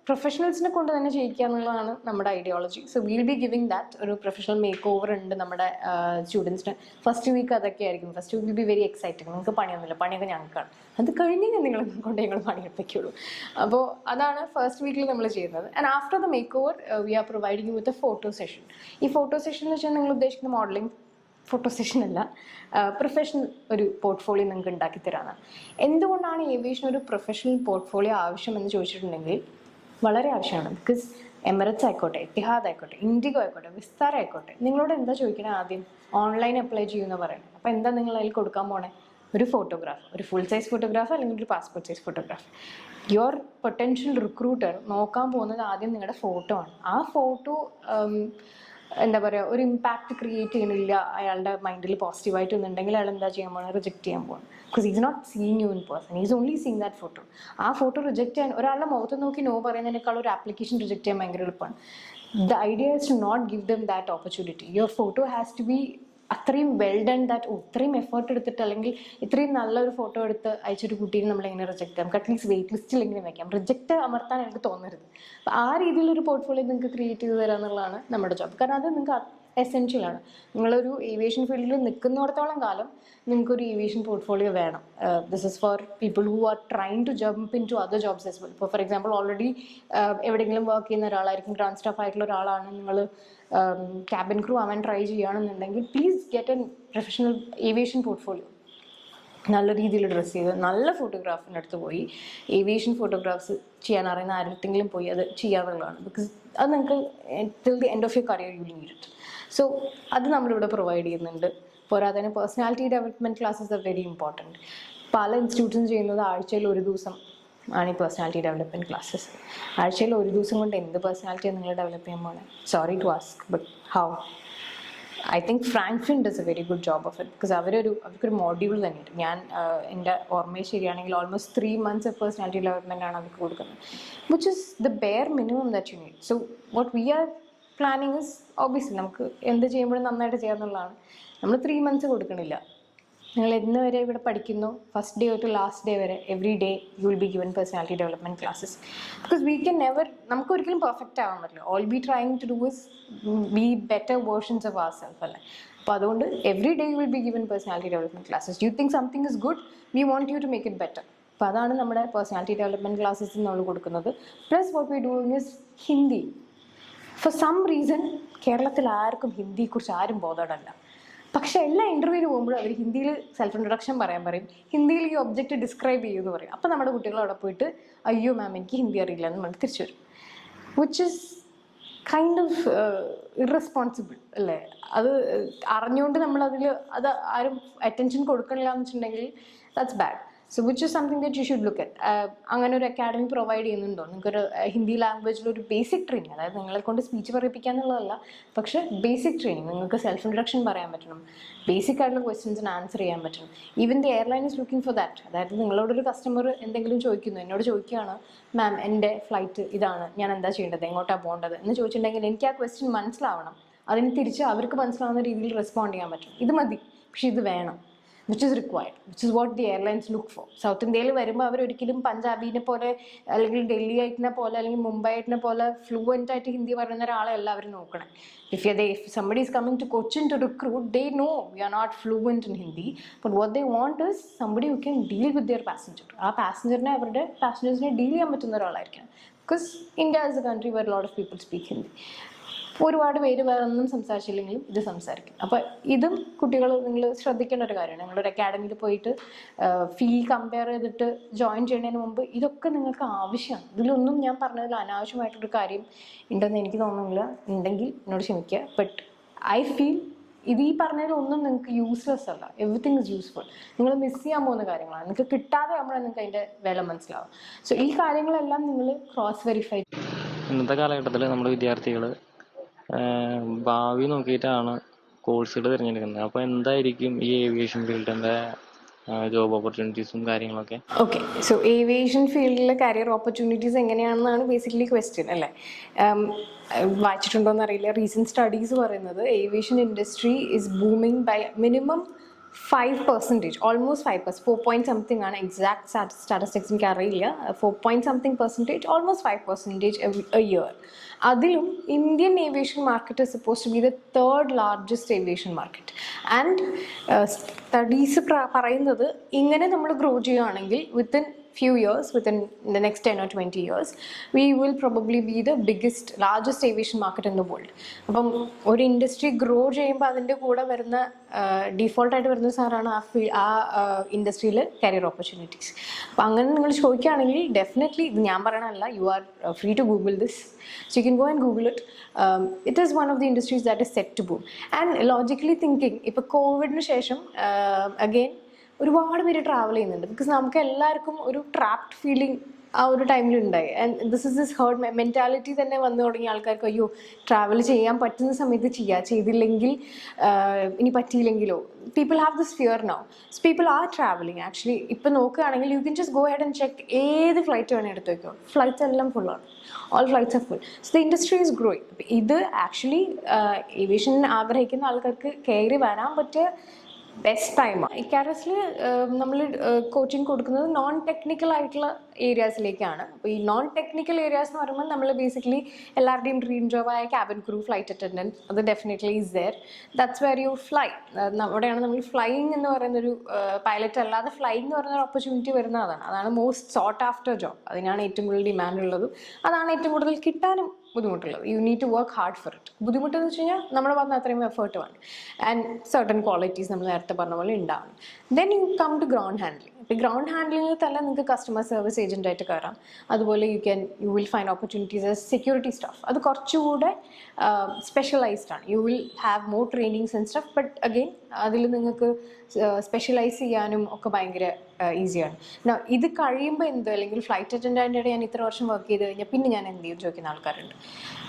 പ്രൊഫഷണൽസിനെ കൊണ്ട് തന്നെ ചെയ്യിക്കുക എന്നുള്ളതാണ് നമ്മുടെ ideology. So will be giving that. ഒരു പ്രൊഫഷണൽ മേക്ക് ഓവർ ഉണ്ട് നമ്മുടെ സ്റ്റുഡൻസിന്. ഫസ്റ്റ് വീക്ക് അതൊക്കെ ആയിരിക്കും. First week will be very exciting. നിങ്ങൾക്ക് പണിയൊന്നുമില്ല, പണിയൊക്കെ ഞങ്ങൾക്കാണ്. അത് കഴിഞ്ഞ് നിങ്ങളെ കൊണ്ട് ഞങ്ങൾ പണിയെടുപ്പിക്കുള്ളൂ. അപ്പോൾ അതാണ് ഫസ്റ്റ് വീക്കിൽ നമ്മൾ ചെയ്യുന്നത്. And after the makeover we are providing with a photo session. ഈ ഫോട്ടോ സെഷൻ എന്ന് വെച്ചാൽ നിങ്ങൾ ഉദ്ദേശിക്കുന്ന മോഡലിംഗ് ഫോട്ടോ സെഷൻ അല്ല, പ്രൊഫഷണൽ ഒരു പോർട്ട്ഫോളിയോ നിങ്ങൾക്ക് ഉണ്ടാക്കി തരാനാണ്. എന്തുകൊണ്ടാണ് ഏവിയേഷൻ ഒരു പ്രൊഫഷണൽ പോർട്ട്ഫോളിയോ ആവശ്യമെന്ന് ചോദിച്ചിട്ടുണ്ടെങ്കിൽ വളരെ ആവശ്യമാണ്. ബിക്കോസ് എമിറേറ്റ്സ് ആയിക്കോട്ടെ, എത്തിഹാദ് ആയിക്കോട്ടെ, ഇൻഡിഗോ ആയിക്കോട്ടെ, വിസ്താര ആയിക്കോട്ടെ, നിങ്ങളോട് എന്താ ചോദിക്കണേ? ആദ്യം ഓൺലൈൻ അപ്ലൈ ചെയ്യുമെന്ന് പറയുന്നത്. അപ്പോൾ എന്താ നിങ്ങൾ അതിൽ കൊടുക്കാൻ പോണേ? ഒരു ഫോട്ടോഗ്രാഫ്, ഒരു ഫുൾ സൈസ് ഫോട്ടോഗ്രാഫ് അല്ലെങ്കിൽ ഒരു passport size photograph. Your potential recruiter നോക്കാൻ പോകുന്നത് ആദ്യം നിങ്ങളുടെ ഫോട്ടോ ആണ്. ആ ഫോട്ടോ എന്താ പറയുക, ഒരു ഇമ്പാക്റ്റ് ക്രിയേറ്റ് ചെയ്യണില്ല അയാളുടെ മൈൻഡിൽ പോസിറ്റീവായിട്ട് എന്നുണ്ടെങ്കിൽ അയാൾ എന്താ ചെയ്യാൻ പോകുന്നത്, റിജക്ട് ചെയ്യാൻ പോകുന്നത്. Because is not seeing you in person, is only seeing that photo. ആ ഫോട്ടോ റിജക്ട് ചെയ്യാൻ, ഒരാളുടെ മുഖത്ത് നോക്കി നോ പറയുന്നതിനേക്കാൾ ഒരു ആപ്ലിക്കേഷൻ റിജക്ട് ചെയ്യാൻ ഭയങ്കര എളുപ്പമാണ്. The idea is to not give them that opportunity. Your photo has to be അത്രയും വെൽ ഡൺ ദാറ്റ് ഇത്രയും എഫേർട്ട് എടുത്തിട്ട് അല്ലെങ്കിൽ ഇത്രയും നല്ലൊരു ഫോട്ടോ എടുത്ത് അയച്ചൊരു കുട്ടീനെ നമ്മളെങ്ങനെ റിജക്ട് ചെയ്യാം, നമുക്ക് അറ്റ്ലീസ്റ്റ് വെയിറ്റ് ലിസ്റ്റിലെങ്കിലും വെക്കാം. റിജക്റ്റ് അമർത്താൻ എനിക്ക് തോന്നരുത്. അപ്പോൾ ആ രീതിയിലൊരു പോർട്ട്ഫോളിയോ നിങ്ങൾക്ക് ക്രിയേറ്റ് ചെയ്ത് തരാം എന്നുള്ളതാണ് നമ്മുടെ ജോബ്. കാരണം അത് നിങ്ങൾക്ക് എസെൻഷ്യലാണ്. നിങ്ങളൊരു ഏവിയേഷൻ ഫീൽഡിൽ നിൽക്കുന്നിടത്തോളം കാലം നിങ്ങൾക്കൊരു ഏവിയേഷൻ പോർട്ട്ഫോളിയോ വേണം. This is for people who are trying to jump into other jobs as well. ഇപ്പോൾ ഫോർ എക്സാമ്പിൾ ഓൾറെഡി എവിടെയെങ്കിലും വർക്ക് ചെയ്യുന്ന ഒരാളായിരിക്കും, ഗ്രൗണ്ട് സ്റ്റാഫ് ആയിട്ടുള്ള ഒരാളാണ്, നിങ്ങൾ ക്യാബിൻ ക്രൂ ആവാൻ ട്രൈ ചെയ്യുകയാണെന്നുണ്ടെങ്കിൽ please get an professional aviation portfolio. നല്ല രീതിയിൽ ഡ്രസ്സ് ചെയ്ത് നല്ല ഫോട്ടോഗ്രാഫിൻ്റെ അടുത്ത് പോയി ഏവിയേഷൻ ഫോട്ടോഗ്രാഫ്സ് ചെയ്യാൻ അറിയുന്ന ആരെങ്കിലും പോയി അത് ചെയ്യാവുന്നതാണ്. ബിക്കോസ് അത് നിങ്ങൾക്ക് till the end of your career you need it. So അത് നമ്മളിവിടെ പ്രൊവൈഡ് ചെയ്യുന്നുണ്ട്. പോരാതെ personality development classes are very important. പല ഇൻസ്റ്റിറ്റ്യൂട്ട്സും ചെയ്യുന്നത് ആഴ്ചയിൽ ഒരു ദിവസം ആണ് ഈ പേഴ്സണാലിറ്റി ഡെവലപ്മെൻറ്റ് ക്ലാസ്സസ്. ആഴ്ചയിൽ ഒരു ദിവസം കൊണ്ട് എന്ത് പേഴ്സണാലിറ്റിയാണ് നിങ്ങൾ ഡെവലപ്പ് ചെയ്യാൻ പോകുന്നത്? Sorry to ask, but how? I think Frankfinn does a very good job of it. Because അവർക്കൊരു മോഡ്യൂൾ തന്നെയുണ്ട്. ഞാൻ എൻ്റെ ഓർമ്മയെ ശരിയാണെങ്കിൽ almost 3 months of personality development ആണ് അവർക്ക് കൊടുക്കുന്നത്, which is the bare minimum that you need. So what we are planning is obviously നമുക്ക് എന്ത് ചെയ്യുമ്പോഴും നന്നായിട്ട് ചെയ്യാമെന്നുള്ളതാണ്. നമ്മൾ 3 months കൊടുക്കണില്ല. നിങ്ങൾ എന്ന് വരെ ഇവിടെ പഠിക്കുന്നു, first day to last day വരെ every day you will be given personality development classes. Because we can never, നമുക്ക് ഒരിക്കലും പെർഫെക്റ്റ് ആവാൻ പറ്റില്ല. All be trying to do is be better versions of our self അല്ലേ. അപ്പോൾ അതുകൊണ്ട് every day you will be given personality development classes. You think something is good, we want you to make it better. അപ്പോൾ അതാണ് നമ്മുടെ personality development classes നമ്മൾ കൊടുക്കുന്നത്. Plus what we doing is Hindi. For some reason കേരളത്തിൽ ആർക്കും ഹിന്ദിയെക്കുറിച്ച് ആരും ബോധവല്ല. പക്ഷേ എല്ലാ ഇൻ്റർവ്യൂവിന് പോകുമ്പോഴും അവർ ഹിന്ദിയിൽ സെൽഫ് ഇൻട്രൊഡക്ഷൻ പറയാൻ പറയും, ഹിന്ദിയിൽ ഈ ഒബ്ജക്റ്റ് ഡിസ്ക്രൈബ് ചെയ്യുമെന്ന് പറയും. അപ്പോൾ നമ്മുടെ കുട്ടികൾ അവിടെ പോയിട്ട് അയ്യോ മാം എനിക്ക് ഹിന്ദി അറിയില്ല എന്ന് നമ്മൾ തിരിച്ചു വരും. Which is kind of irresponsible അല്ലേ. അത് അറിഞ്ഞുകൊണ്ട് നമ്മളതിൽ അത് ആരും അറ്റൻഷൻ കൊടുക്കണില്ല എന്ന് വെച്ചിട്ടുണ്ടെങ്കിൽ that's bad. So which is something that you should look at. അങ്ങനെ ഒരു അക്കാഡമി പ്രൊവൈഡ് ചെയ്യുന്നുണ്ടോ? നിങ്ങൾക്കൊരു ഹിന്ദി ലാംഗ്വേജിലൊരു ബേസിക് ട്രെയിനിങ്, അതായത് നിങ്ങളെ കൊണ്ട് സ്പീച്ച് പറയിപ്പിക്കുക എന്നുള്ളതല്ല, പക്ഷേ ബേസിക് ട്രെയിനിങ്, നിങ്ങൾക്ക് സെൽഫ് ഇൻട്രൊഡക്ഷൻ പറയാൻ പറ്റണം, ബേസിക് ആയിട്ടുള്ള ക്വസ്റ്റ്യൻസിന് ആൻസർ ചെയ്യാൻ പറ്റണം. Even the airline is looking for that. അതായത് നിങ്ങളോടൊരു കസ്റ്റമർ എന്തെങ്കിലും ചോദിക്കുന്നു, എന്നോട് ചോദിക്കുകയാണ് മാം എൻ്റെ ഫ്ലൈറ്റ് ഇതാണ്, ഞാൻ എന്താ ചെയ്യേണ്ടത്, എങ്ങോട്ടാണ് പോകേണ്ടത് എന്ന് ചോദിച്ചിട്ടുണ്ടെങ്കിൽ എനിക്ക് ആ ക്വസ്റ്റ്യൻ മനസ്സിലാവണം, അതിന് തിരിച്ച് അവർക്ക് മനസ്സിലാവുന്ന രീതിയിൽ റെസ്പോണ്ട് ചെയ്യാൻ പറ്റും. ഇത് മതി, പക്ഷെ ഇത് വേണം. which is required, which is what the airlines look for. South ഇന്ത്യയിൽ വരുമ്പോൾ അവരൊരിക്കലും പഞ്ചാബിനെ പോലെ അല്ലെങ്കിൽ ഡൽഹി ആയിട്ടിനെ പോലെ അല്ലെങ്കിൽ മുംബൈ ആയിട്ടിനെ പോലെ ഫ്ലുവൻ്റ് ആയിട്ട് ഹിന്ദി പറയുന്ന ഒരാളെ അല്ല അവർ നോക്കണം. If somebody is coming to Cochin to recruit, they know we are not fluent in Hindi, but what they want is somebody who can deal with their passenger. ആ പാസഞ്ചറിനെ അവരുടെ പാസഞ്ചേഴ്സിനെ ഡീൽ ചെയ്യാൻ പറ്റുന്ന ഒരാളായിരിക്കണം. Because India is a country where a lot of people speak Hindi. ഒരുപാട് പേര് വേറെ ഒന്നും സംസാരിച്ചില്ലെങ്കിലും ഇത് സംസാരിക്കും. അപ്പോൾ ഇതും കുട്ടികൾ നിങ്ങൾ ശ്രദ്ധിക്കേണ്ട ഒരു കാര്യമാണ്. നിങ്ങളൊരു അക്കാഡമിയിൽ പോയിട്ട് ഫീ കമ്പയർ ചെയ്തിട്ട് ജോയിൻ ചെയ്യുന്നതിന് മുമ്പ് ഇതൊക്കെ നിങ്ങൾക്ക് ആവശ്യമാണ്. ഇതിലൊന്നും ഞാൻ പറഞ്ഞതിൽ അനാവശ്യമായിട്ടൊരു കാര്യം ഉണ്ടെന്ന് എനിക്ക് തോന്നുന്നില്ല. ഉണ്ടെങ്കിൽ എന്നോട് ക്ഷമിക്കുക. ബട്ട് ഐ ഫീൽ ഇത് ഈ പറഞ്ഞതിലൊന്നും നിങ്ങൾക്ക് യൂസ്ലെസ് അല്ല. Everything is useful. നിങ്ങൾ മിസ് ചെയ്യാൻ പോകുന്ന കാര്യങ്ങളാണ്. നിങ്ങൾക്ക് കിട്ടാതെ ആകുമ്പോഴാണ് നിങ്ങൾക്ക് അതിൻ്റെ വില മനസ്സിലാവും. സോ ഈ കാര്യങ്ങളെല്ലാം നിങ്ങൾ ക്രോസ് വെരിഫൈ. ഇന്നത്തെ കാലഘട്ടത്തിൽ നമ്മുടെ വിദ്യാർത്ഥികൾ ഭാവി നോക്കിയിട്ടാണ് കോഴ്സുകൾ തിരഞ്ഞെടുക്കുന്നത്. അപ്പോൾ എന്തായിരിക്കും ഈ ഏവിയേഷൻ ഫീൽഡിൻ്റെ ജോബ് ഓപ്പർച്യൂണിറ്റീസും കാര്യങ്ങളൊക്കെ? ഓക്കെ, സോ ഏവിയേഷൻ ഫീൽഡിലെ കരിയർ ഓപ്പർച്യൂണിറ്റീസ് എങ്ങനെയാണെന്നാണ് ബേസിക്കലി ക്വസ്റ്റ്യൻ അല്ലേ. വായിച്ചിട്ടുണ്ടോയെന്ന് അറിയില്ല. റീസെൻറ്റ് സ്റ്റഡീസ് പറയുന്നത് aviation industry is booming by minimum 5%, almost 5%, 4 point something ആണ് എക്സാക്ട് സ്റ്റാറ്റിസ്റ്റിക്സ് എനിക്ക് അറിയില്ല. 4.something%, almost 5% a year. അതിലും Indian aviation market is suppose to be the 3rd largest aviation market. And studies പറയുന്നത് ഇങ്ങനെ നമ്മൾ grow ചെയ്യുകയാണെങ്കിൽ within few years, within the next 10 or 20 years, we will probably be the largest aviation market in the world. അപ്പം ഒരു industry grow ചെയ്യുമ്പോൾ അതിൻ്റെ കൂടെ വരുന്ന ഡീഫോൾട്ടായിട്ട് വരുന്ന സാറാണ് ആ ഇൻഡസ്ട്രിയിൽ കരിയർ ഓപ്പർച്യൂണിറ്റീസ്. അപ്പം അങ്ങനെ നിങ്ങൾ ചോദിക്കുകയാണെങ്കിൽ ഡെഫിനറ്റ്ലി ഇത് ഞാൻ പറയണമല്ല, you are free to Google this. So you can go and Google it. It is one of the industries that is set to boom. And logically thinking, ഇപ്പോൾ കോവിഡിന് ശേഷം again ഒരുപാട് പേര് ട്രാവൽ ചെയ്യുന്നുണ്ട്. ബിക്കോസ് നമുക്ക് എല്ലാവർക്കും ഒരു ട്രാപ്ഡ് ഫീലിംഗ് ആ ഒരു ടൈമിലുണ്ടായി. ആൻഡ് ദിസ് ഹേർഡ് മെൻറ്റാലിറ്റി തന്നെ വന്നു തുടങ്ങിയ ആൾക്കാർക്ക് അയ്യോ ട്രാവൽ ചെയ്യാൻ പറ്റുന്ന സമയത്ത് ചെയ്തില്ലെങ്കിൽ ഇനി പറ്റിയില്ലെങ്കിലോ. People have this fear now. So people are travelling actually. ഇപ്പം നോക്കുകയാണെങ്കിൽ you can just go head and check ഏത് ഫ്ലൈറ്റ് വേണേൽ എടുത്ത് വയ്ക്കോ, ഫ്ലൈറ്റ്സ് എല്ലാം ഫുള്ളാണ്. All flights are full. So the industry is growing. ഇത് ആക്ച്വലി ഏവിയേഷൻ ആഗ്രഹിക്കുന്ന ആൾക്കാർക്ക് കയറി വരാൻ പറ്റിയ ബെസ്റ്റ് ടൈമാണ്. ICARUSൽ നമ്മൾ കോച്ചിങ് കൊടുക്കുന്നത് നോൺ ടെക്നിക്കൽ ആയിട്ടുള്ള ഏരിയാസിലേക്കാണ്. അപ്പോൾ ഈ നോൺ ടെക്നിക്കൽ ഏരിയാസ് എന്ന് പറയുമ്പോൾ നമ്മൾ ബേസിക്കലി എല്ലാവരുടെയും ഡ്രീം ജോബായ ക്യാബിൻ ക്രൂ, ഫ്ലൈറ്റ് അറ്റൻഡൻറ്റ്, അത് definitely is there. That's where you fly. അവിടെയാണ് നമ്മൾ ഫ്ലൈയിങ് എന്ന് പറയുന്നൊരു പൈലറ്റ് അല്ലാതെ ഫ്ലൈയിങ് എന്ന് പറയുന്നൊരു ഓപ്പർച്യൂണിറ്റി വരുന്നത്. അതാണ് മോസ്റ്റ് സോട്ട് ആഫ്റ്റർ ജോബ്. അതിനാണ് ഏറ്റവും കൂടുതൽ ഡിമാൻഡ് ഉള്ളതും അതാണ് ഏറ്റവും കൂടുതൽ കിട്ടാനും ബുദ്ധിമുട്ടുള്ളത്. You need to work hard for it. ബുദ്ധിമുട്ടെന്ന് വെച്ച് കഴിഞ്ഞാൽ നമ്മൾ പറഞ്ഞ അത്രയും എഫേർട്ട് വേണം ആൻഡ് സർട്ടൺ ക്വാളിറ്റീസ് നമ്മൾ നേരത്തെ പറഞ്ഞ പോലെ ഉണ്ടാവണം. Then you come to ground handling. ഇപ്പോൾ ഗ്രൗണ്ട് ഹാൻഡ്ലിങ്ങിൽ തന്നെ നിങ്ങൾക്ക് കസ്റ്റമർ സർവീസ് ഏജൻറ്റായിട്ട് കയറാം. അതുപോലെ you will find opportunities as security staff. അത് കുറച്ചുകൂടെ സ്പെഷ്യലൈസ്ഡ് ആണ്. You will have more trainings and stuff. But again അതിൽ നിങ്ങൾക്ക് സ്പെഷ്യലൈസ് ചെയ്യാനും ഒക്കെ ഭയങ്കര ഈസിയാണ്. ഇത് കഴിയുമ്പോൾ എന്ത്, അല്ലെങ്കിൽ ഫ്ലൈറ്റ് അറ്റൻഡൻ്റായിട്ട് ഞാൻ ഇത്ര വർഷം വർക്ക് ചെയ്ത് കഴിഞ്ഞാൽ പിന്നെ ഞാൻ എന്ത് ചെയ്യും ചോദിക്കുന്ന ആൾക്കാരുണ്ട്.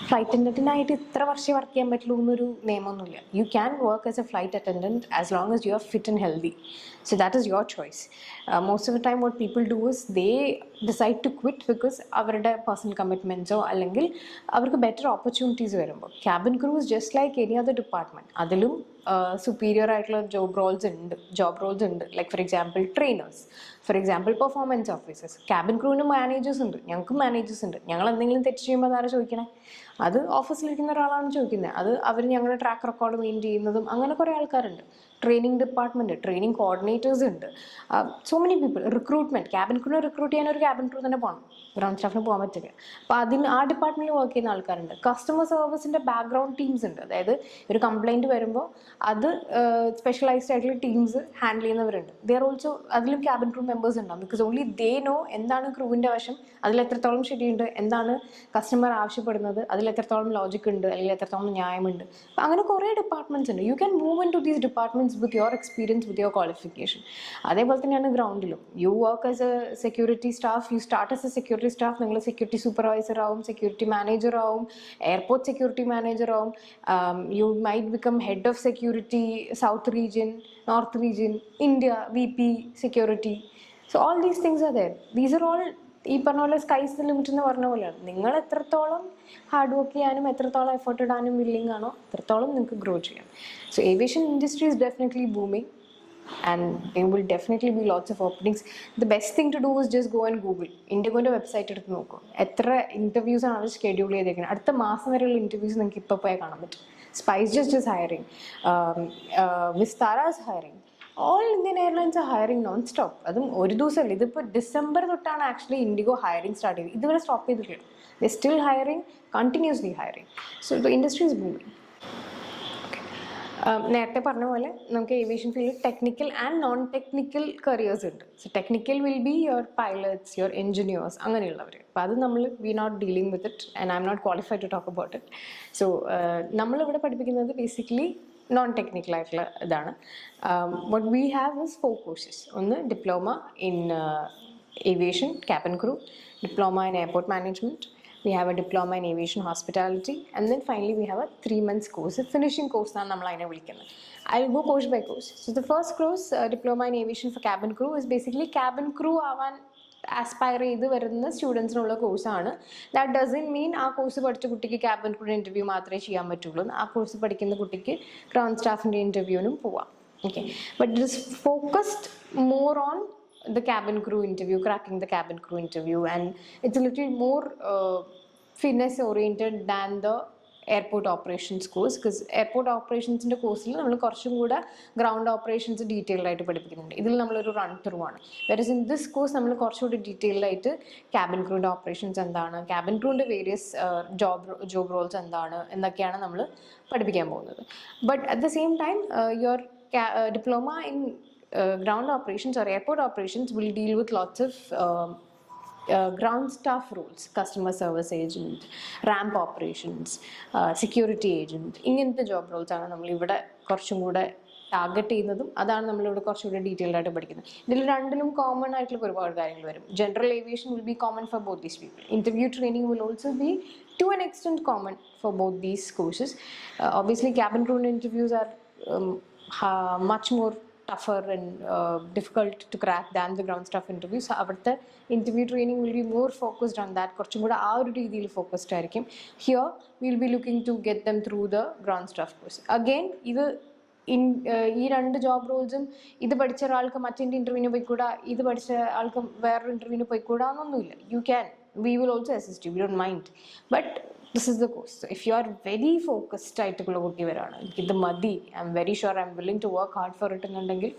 ഫ്ലൈറ്റ് അറ്റൻഡൻ്റായിട്ട് ഇത്ര വർഷം വർക്ക് ചെയ്യാൻ പറ്റുള്ളൂ എന്നൊരു നിയമമൊന്നുമില്ല. You can work as a flight attendant as long as you are fit and healthy. So that is your choice. Most of the time what people do is they decide to quit because അവരുടെ personal commitments അല്ലെങ്കിൽ അവർക്ക് better opportunities വരുമ്പോൾ. Cabin crew is just like any other department. അതിലും superior ആയിട്ടുള്ള job roles ഉണ്ട്. Like for example trainers, for example performance officers. Cabin crewന് managers ഉണ്ട്, ഞങ്ങൾക്കും managers ഉണ്ട്. ഞങ്ങൾ എന്തെങ്കിലും തെറ്റ് ചെയ്യുമ്പോൾ അതാരാ ചോദിക്കണേ? അത് ഓഫീസിലിരിക്കുന്ന ഒരാളാണ് ചോദിക്കുന്നത്. അത് അവർ ഞങ്ങളുടെ ട്രാക്ക് റെക്കോർഡ് മെയിൻ ചെയ്യുന്നതും അങ്ങനെ കുറേ ആൾക്കാരുണ്ട്. ട്രെയിനിങ് ഡിപ്പാർട്ട്മെൻറ്റ്, ട്രെയിനിങ് കോർഡിനേറ്റേഴ്സ് ഉണ്ട്. So many people. Recruitment, cabin crew recruit ചെയ്യാൻ ഒരു ക്യാബിൻ ക്രൂ തന്നെ പോകണം, ഗ്രൗണ്ട് സ്റ്റാഫിന് പോകാൻ പറ്റില്ല. അപ്പോൾ ആ ഡിപ്പാർട്ട്മെൻറ്റിൽ വർക്ക് ചെയ്യുന്ന ആൾക്കാരുണ്ട്. കസ്റ്റമർ സർവീസിൻ്റെ ബാക്ക്ഗ്രൗണ്ട് ടീംസ് ഉണ്ട്. അതായത് ഒരു കംപ്ലയിൻറ്റ് വരുമ്പോൾ അത് സ്പെഷ്യലൈസ്ഡ് ആയിട്ടുള്ള ടീംസ് ഹാൻഡിൽ ചെയ്യുന്നവരുണ്ട്. ദേ ആർ ഓൾസോ, അതിലും ക്യാബിൻ ക്രൂ മെമ്പേഴ്സ് ഉണ്ടാവും. ബിക്കോസ് ഓൺലി ദേ നോ എന്താണ് ക്രൂവിൻ്റെ വശം, അതിൽ എത്രത്തോളം ശരിയുണ്ട്, എന്താണ് കസ്റ്റമർ ആവശ്യപ്പെടുന്നത്, അതിൽ എത്രത്തോളം ലോജിക് ഉണ്ട്, അല്ലെങ്കിൽ എത്രത്തോളം ന്യായമുണ്ട്. അപ്പം അങ്ങനെ കുറേ ഡിപ്പാർട്ട്മെൻറ്റ്സ് ഉണ്ട്. You can move in to these departments with your experience, with your qualification. അതേപോലെ തന്നെയാണ് ഗ്രൗണ്ടിലും. You work as a security staff. You start as a security staff. നിങ്ങൾ സെക്യൂരിറ്റി സൂപ്പർവൈസർ ആവും, സെക്യൂരിറ്റി മാനേജർ ആവും, എയർപോർട്ട് സെക്യൂരിറ്റി മാനേജർ ആവും. You might become head of security south region, north region, India, VP security. So all these things are there. These are all ഈ പറഞ്ഞ പോലെ skies the limit എന്ന് പറഞ്ഞ പോലെയാണ്. നിങ്ങൾ എത്രത്തോളം ഹാർഡ് വർക്ക് ചെയ്യാനും എത്രത്തോളം എഫേർട്ട് ഇടാനും വില്ലിങ് ആണോ അത്രത്തോളം നിങ്ങൾക്ക് ഗ്രോ ചെയ്യാം. So aviation industry is definitely booming and there will definitely be lots of openings. The best thing to do is just go and Google. Indigoന്റെ വെബ്സൈറ്റ് എടുത്ത് നോക്കൂ. എത്ര ഇൻ്റർവ്യൂസ് ആണ് അവർ ഷെഡ്യൂൾ ചെയ്തേക്കുന്നത്. അടുത്ത മാസം വരെയുള്ള ഇൻ്റർവ്യൂസ് നിങ്ങൾക്ക് ഇപ്പോൾ പോയാൽ കാണാൻ പറ്റും. Spice just is hiring, Vistara is hiring, all Indian airlines hiring non stop. അതും ഒരു ദിവസമല്ല, ഇതിപ്പോൾ ഡിസംബർ തൊട്ടാണ് ആക്ച്വലി ഇൻഡിഗോ ഹയറിങ് സ്റ്റാർട്ട് ചെയ്തത്. ഇതുവരെ സ്റ്റോപ്പ് ചെയ്തിട്ടില്ല. They still hiring, continuously hiring. So the industry is booming. നേരത്തെ പറഞ്ഞ പോലെ നമുക്ക് ഏവിയേഷൻ ഫീൽഡിൽ technical and non technical careers ഉണ്ട്. So technical will be your pilots, your engineers, അങ്ങനെയുള്ളവർ. അപ്പോൾ അത് നമ്മൾ we not dealing with it and I'm not qualified to talk about it. So നമ്മളിവിടെ പഠിപ്പിക്കുന്നത് ബേസിക്കലി നോൺ ടെക്നിക്കൽ ആയിട്ടുള്ള ഇതാണ്. What we have is 4 courses. ഒന്ന് diploma in aviation cabin crew, diploma in airport management, we have a diploma in aviation hospitality, and then finally we have a 3 months course, a finishing course എന്നാണ് നമ്മൾ അതിനെ വിളിക്കുന്നത്. I'll go course by course. So the first course, diploma in aviation for cabin crew, is basically cabin crew ആവാൻ aspire ചെയ്ത് വരുന്ന സ്റ്റുഡൻസിനുള്ള കോഴ്സാണ്. That doesn't mean ആ course പഠിച്ച കുട്ടിക്ക് ക്യാബിൻ ക്രൂ ഇൻ്റർവ്യൂ മാത്രമേ ചെയ്യാൻ പറ്റുള്ളൂ. ആ കോഴ്സ് പഠിക്കുന്ന കുട്ടിക്ക് ഗ്രൗണ്ട് സ്റ്റാഫിൻ്റെ ഇൻ്റർവ്യൂവിനും പോവാം. Okay, but it is focused more on the cabin crew interview, cracking the cabin crew interview, and it's a little more finesse oriented than the airport operations course. Because airport ഓപ്പറേഷൻസിൻ്റെ കോഴ്സിൽ നമ്മൾ കുറച്ചും കൂടെ ground operations detailed ആയിട്ട് പഠിപ്പിക്കുന്നുണ്ട്. ഇതിൽ നമ്മളൊരു run through ആണ്. വെറസ് ഇൻ ദിസ് കോഴ്സ് നമ്മൾ കുറച്ചുകൂടി ഡീറ്റെയിൽഡ് ആയിട്ട് ക്യാബിൻ ക്രൂവിൻ്റെ ഓപ്പറേഷൻസ് എന്താണ്, ക്യാബിൻ ക്രൂവിൻ്റെ വേരിയസ് ജോബ് റോൾസ് എന്താണ് എന്നൊക്കെയാണ് നമ്മൾ പഠിപ്പിക്കാൻ പോകുന്നത്. But at the same time your diploma in ground operations or airport operations will deal with lots of ground staff roles, customer service agent, ramp operations, security agent, ഇങ്ങനത്തെ job Rolls ആണ് നമ്മൾ ഇവിടെ കുറച്ചും കൂടെ ടാർഗറ്റ് ചെയ്യുന്നതും അതാണ് നമ്മളിവിടെ കുറച്ചുകൂടി ഡീറ്റെയിൽഡ് ആയിട്ട് പഠിക്കുന്നത്. ഇതിൽ രണ്ടിലും കോമൺ ആയിട്ടുള്ള ഒരുപാട് കാര്യങ്ങൾ വരും. General aviation will be common for both these people. Interview training will also be to an extent common for both these courses. Obviously cabin crew interviews are much more tougher and difficult to crack than the ground staff interviews. Avarthe interview training will be more focused on that. Korchum kuda aa oru reethiyil focused aayirikkum. Here we will be looking to get them through the ground staff course. Again idu ഈ രണ്ട് job റോൾസും ഇത് പഠിച്ച ഒരാൾക്ക് മറ്റേ ഇന്റർവ്യൂവിന് പോയിക്കൂടാ, ഇത് പഠിച്ച ആൾക്ക് വേറൊരു ഇന്റർവ്യൂവിന് പോയിക്കൂടാന്നൊന്നുമില്ല. You can, we will also assist you, we don't mind, but this is the course. So if you are very focused ആയിട്ടുള്ള കുട്ടി വരാണ്, ഇത് മതി, I'm very sure I'm willing to work hard for it എന്നുണ്ടെങ്കിൽ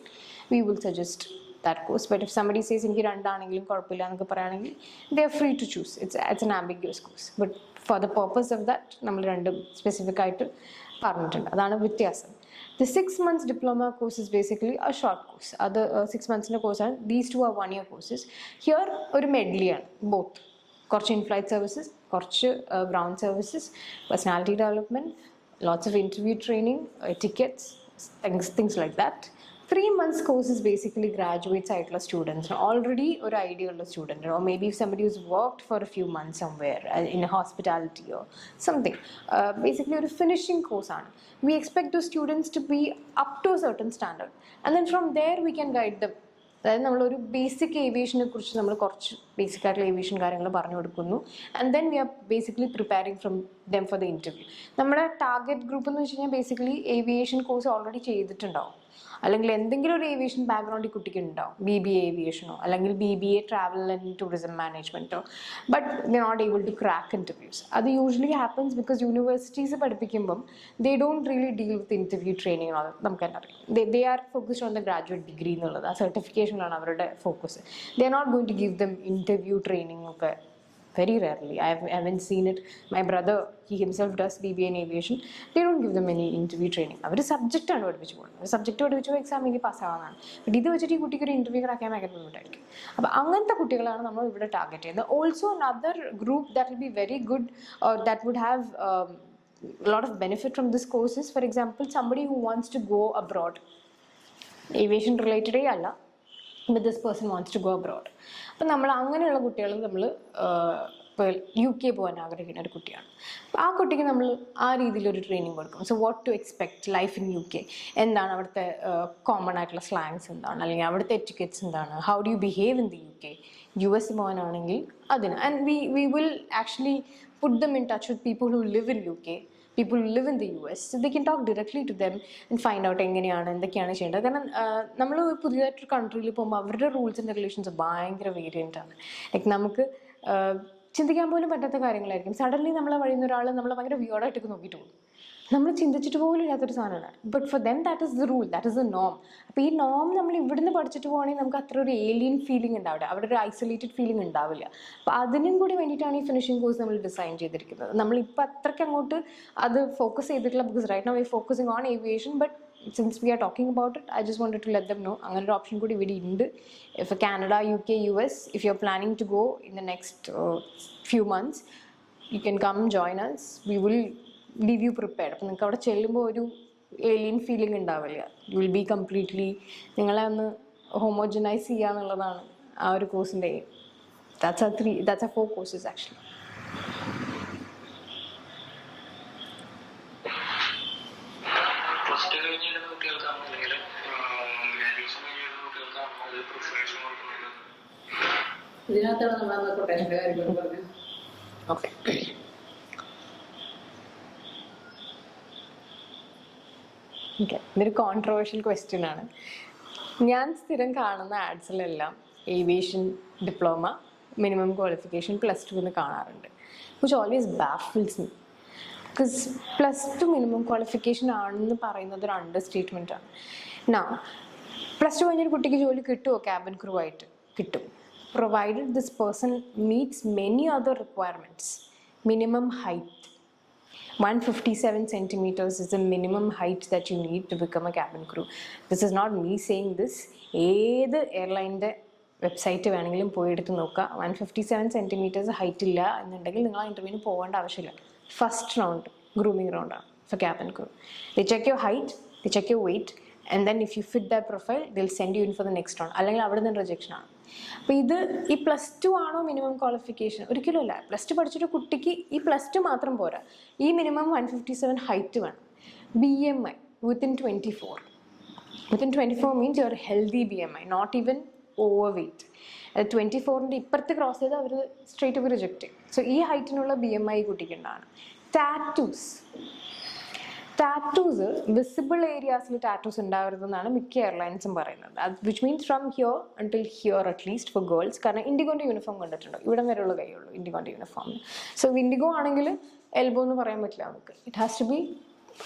we will suggest that course. But if somebody says എനിക്ക് രണ്ടാണെങ്കിലും കുഴപ്പമില്ല എന്നൊക്കെ പറയുകയാണെങ്കിൽ they are free to choose. It's an ambiguous course, but for the purpose of that നമ്മൾ രണ്ടും specific ആയിട്ട് പറഞ്ഞിട്ടുണ്ട്. അതാണ് വ്യത്യാസം. The 6 months diploma course is basically a short course. Other 6 months in a course are, these two are 1 year courses. Here ഒരു medley ആണ്, both. കുറച്ച് in-flight services, കുറച്ച് ground services, personality development, lots of interview training, etiquettes, things like that. 3 months course is basically graduate cycle students, already or ideal student, or maybe somebody who's worked for a few months somewhere in a hospitality or something. Basically a finishing course on. We expect those students to be up to a certain standard, and then from there we can guide them. അതായത് നമ്മളൊരു basic ഏവിയേഷനെ കുറിച്ച് നമ്മൾ കുറച്ച് basic ആയിട്ടുള്ള aviation കാര്യങ്ങൾ പറഞ്ഞു കൊടുക്കുന്നു, and then we are basically preparing from them for the interview. നമ്മുടെ ടാർഗറ്റ് ഗ്രൂപ്പ് എന്ന് വെച്ച് കഴിഞ്ഞാൽ ബേസിക്കലി ഏവിയേഷൻ കോഴ്സ് ഓൾറെഡി ചെയ്തിട്ടുണ്ടാവും, അല്ലെങ്കിൽ എന്തെങ്കിലും ഒരു ഏവിയേഷൻ ബാക്ക്ഗ്രൗണ്ട് ഈ കുട്ടിക്ക് ഉണ്ടാവും, BBA ഏവിയേഷനോ അല്ലെങ്കിൽ BBA ട്രാവൽ ആൻഡ് ടൂറിസം മാനേജ്മെൻറ്റോ, but they not able to crack interviews. അത് യൂഷ്വലി ഹാപ്പൻസ് ബിക്കോസ് യൂണിവേഴ്സിറ്റീസ് പഠിപ്പിക്കുമ്പം they don't really deal with interview training. നമുക്ക് തന്നെ അറിയാം, they are focused on the graduate degree എന്നുള്ളത്, ആ സർട്ടിഫിക്കേഷനിലാണ് അവരുടെ focus. They are not going to give them interview training ഒക്കെ. Very rarely. I haven't seen it. My brother, he himself does BBA in aviation. They don't give them any interview training. അവര് subject ആണ് പഠിപ്പിച്ചു പോകുന്നത്. Subject പഠിപ്പിച്ചു എക്സാമിൽ പാസ്സാവാനാണ്. But ഇത് വെച്ചിട്ട് ഈ കുട്ടിക്ക് ഒരു ഇന്റർവ്യൂ ക്രാക്കാൻ ഭയങ്കര ബുദ്ധിമുട്ടായിരിക്കും. അപ്പോൾ അങ്ങനത്തെ കുട്ടികളാണ് നമ്മൾ ഇവിടെ ടാർഗറ്റ് ചെയ്യുന്നത്. Also another group that will be very good or that would have a lot of benefit from this course is, for example, somebody who wants to go abroad. Aviation related അല്ല, but this person wants to go abroad. അപ്പം നമ്മൾ അങ്ങനെയുള്ള കുട്ടികൾ നമ്മൾ ഇപ്പോൾ UK പോകാൻ ആഗ്രഹിക്കുന്ന ഒരു കുട്ടിയാണ്. അപ്പോൾ ആ കുട്ടിക്ക് നമ്മൾ ആ രീതിയിലൊരു ട്രെയിനിങ് കൊടുക്കും. So what to expect life in UK, എന്താണ് അവിടുത്തെ കോമൺ ആയിട്ടുള്ള സ്ലാങ്സ് എന്താണ്, അല്ലെങ്കിൽ അവിടുത്തെ എറ്റിക്കറ്റ്സ് എന്താണ്, how do you behave in the UK. US പോകാനാണെങ്കിൽ അതിന്, and we will actually puttu them in touch with people who live in UK, people who live in the US, so they can talk directly to them and find out എങ്ങനെയാണ് എന്തൊക്കെയാണ് ചെയ്യേണ്ടത്. കാരണം നമ്മൾ പുതിയതായിട്ടൊരു കൺട്രിയിൽ പോകുമ്പോൾ അവരുടെ rules and regulations ഭയങ്കര variant ആണ്. Like നമുക്ക് ചിന്തിക്കാൻ പോലും പറ്റാത്ത കാര്യങ്ങളായിരിക്കും. സഡൻലി നമ്മളെ വഴിയുന്ന ഒരാൾ നമ്മളെ ഭയങ്കര വിയേർഡായിട്ടൊക്കെ നോക്കിയിട്ട് പോകും. നമ്മൾ ചിന്തിച്ചിട്ട് പോലും ഇല്ലാത്തൊരു സാധനമാണ്. But for them that is the rule, that is the നോം. അപ്പോൾ ഈ നോം നമ്മൾ ഇവിടുന്ന് പഠിച്ചിട്ട് പോകണമെങ്കിൽ നമുക്ക് അത്ര ഒരു ഏലിയൻ ഫീലിംഗ് ഉണ്ടാവില്ല, അവിടെ ഒരു ഐസൊലേറ്റഡ് ഫീലിംഗ് ഉണ്ടാവില്ല. അപ്പോൾ അതിനും കൂടി വേണ്ടിയിട്ടാണ് ഈ ഫിനിഷിംഗ് കോഴ്സ് നമ്മൾ ഡിസൈൻ ചെയ്തിരിക്കുന്നത്. നമ്മളിപ്പോൾ അത്രയ്ക്ക് അങ്ങോട്ട് അത് ഫോക്കസ് ചെയ്തിട്ടില്ല, because right now we focusing on aviation. But since we are talking about it, I just wanted to let them know അങ്ങനെ ഒരു ഓപ്ഷൻ കൂടി ഇവിടെ ഉണ്ട്. If Canada, UK, US, if you're planning to go in the next few months, you can come join us. We will leave you prepared. അപ്പം നിങ്ങൾക്ക് അവിടെ ചെല്ലുമ്പോൾ ഒരു ഏലിയൻ ഫീലിംഗ് ഉണ്ടാവില്ല. യു വിൽ ബി കംപ്ലീറ്റ്ലി, നിങ്ങളെ ഒന്ന് ഹോമോജനൈസ് ചെയ്യുക എന്നുള്ളതാണ് ആ ഒരു കോഴ്സിൻ്റെ. That's a 4 courses actually. ഇതിനകത്താണ് നമ്മൾ കൊട്ടേഷൻ്റെ കാര്യങ്ങൾ പറഞ്ഞത്. ഓക്കെ, ഇതൊരു കോൺട്രവേഴ്ഷ്യൽ ക്വസ്റ്റ്യൻ ആണ്. ഞാൻ സ്ഥിരം കാണുന്ന ആഡ്സിലെല്ലാം ഏവിയേഷൻ ഡിപ്ലോമ, മിനിമം ക്വാളിഫിക്കേഷൻ +2 എന്ന് കാണാറുണ്ട്, which always baffles me. Because +2 minimum qualification ആണെന്ന് പറയുന്നത് ഒരു അണ്ടർ സ്റ്റേറ്റ്മെൻ്റ് ആണ്. +2 കഴിഞ്ഞൊരു കുട്ടിക്ക് ജോലി കിട്ടുമോ? ക്യാബിൻ ക്രൂ ആയിട്ട് കിട്ടും, provided this person meets many other requirements. Minimum height, 157 centimeters is the minimum height that you need to become a cabin crew. This is not me saying this. ഏത് എയർലൈൻ്റെ website വേണമെങ്കിലും പോയി എടുത്ത് നോക്കുക. 157 centimeters height ഇല്ല എന്നുണ്ടെങ്കിൽ നിങ്ങൾ ആ ഇൻ്റർവ്യൂവിന് പോകേണ്ട ആവശ്യമില്ല. ഫസ്റ്റ് റൗണ്ട് ഗ്രൂമിങ് റൗണ്ടാണ് for cabin crew. They check your height, they check your weight, and then if you fit that profile they'll send you in for the next round. അല്ലെങ്കിൽ അവിടെ നിന്ന് റിജക്ഷൻ ആണ്. അപ്പോൾ ഇത് ഈ +2 ആണോ മിനിമം ക്വാളിഫിക്കേഷൻ? ഒരിക്കലും അല്ല. +2 പഠിച്ചിട്ട് കുട്ടിക്ക് ഈ +2 മാത്രം പോരാ, ഈ മിനിമം 157 ഹൈറ്റ് വേണം. BMI within 24. Within 24 means you're healthy BMI, not even overweight. 24ൻ്റെ ഇപ്പുറത്ത് ക്രോസ് ചെയ്ത് അവർ സ്ട്രേറ്റ് ഒക്കെ റിജക്റ്റ് ചെയ്യും. സോ ഈ ഹൈറ്റിനുള്ള BMI കുട്ടിക്കുണ്ടാണ്. ടാറ്റൂസ് വിസിബിൾ ഏരിയാസിൽ ടാറ്റൂസ് ഉണ്ടാവരുതെന്നാണ് മിക്ക എയർലൈൻസും പറയുന്നത്. Which means from here until here at least for girls. കാരണം ഇൻഡിഗോൻ്റെ യൂണിഫോം കണ്ടിട്ടുണ്ടോ? ഇവിടം വരെയുള്ള കൈയുള്ളൂ ഇൻഡിഗോൻ്റെ യൂണിഫോമിന്. സോ ഇൻഡിഗോ ആണെങ്കിൽ എൽബോ എന്ന് പറയാൻ പറ്റില്ല നമുക്ക്. It has to be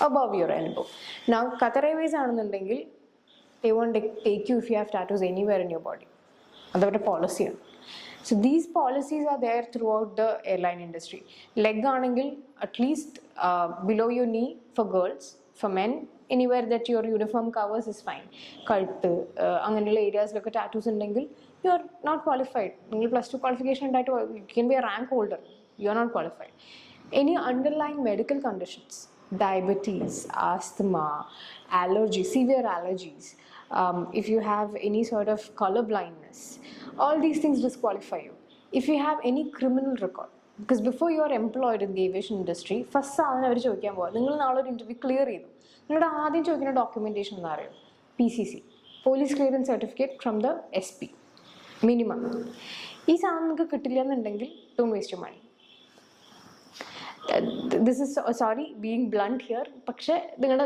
above your elbow. Now Qatar Airways ആണെന്നുണ്ടെങ്കിൽ they won't take you if you have tattoos anywhere in your body. അതവരുടെ പോളിസിയാണ്. So these policies are there throughout the airline industry. Leg ആണെങ്കിൽ at least below your knee for girls. For men, anywhere that your uniform covers is fine. കഴുത്ത് അങ്ങനെയുള്ള ഏരിയാസിലൊക്കെ tattoos ഉണ്ടെങ്കിൽ you are not qualified. നിങ്ങൾ +2 qualification ഉണ്ടായിട്ട് you can be a rank holder, you are not qualified. Any underlying medical conditions, diabetes, asthma, allergies, severe allergies, if you have any sort of color blindness, all these things disqualify you. If you have any criminal record, because before you are employed in the aviation industry, first ആണ് അവർ ചോദിക്കാൻ പോകുക, നിങ്ങൾ നാളെ ഒരു interview clear ചെയ്തു, നിങ്ങളുടെ ആദ്യം ചോദിക്കുന്ന ഡോക്യുമെൻറ്റേഷൻ എന്ന് അറിയും PCC, police clearance certificate from the SP minimum. ഈ സാധനം നിങ്ങൾക്ക് കിട്ടില്ല എന്നുണ്ടെങ്കിൽ don't waste your money. This is sorry being blunt here, പക്ഷേ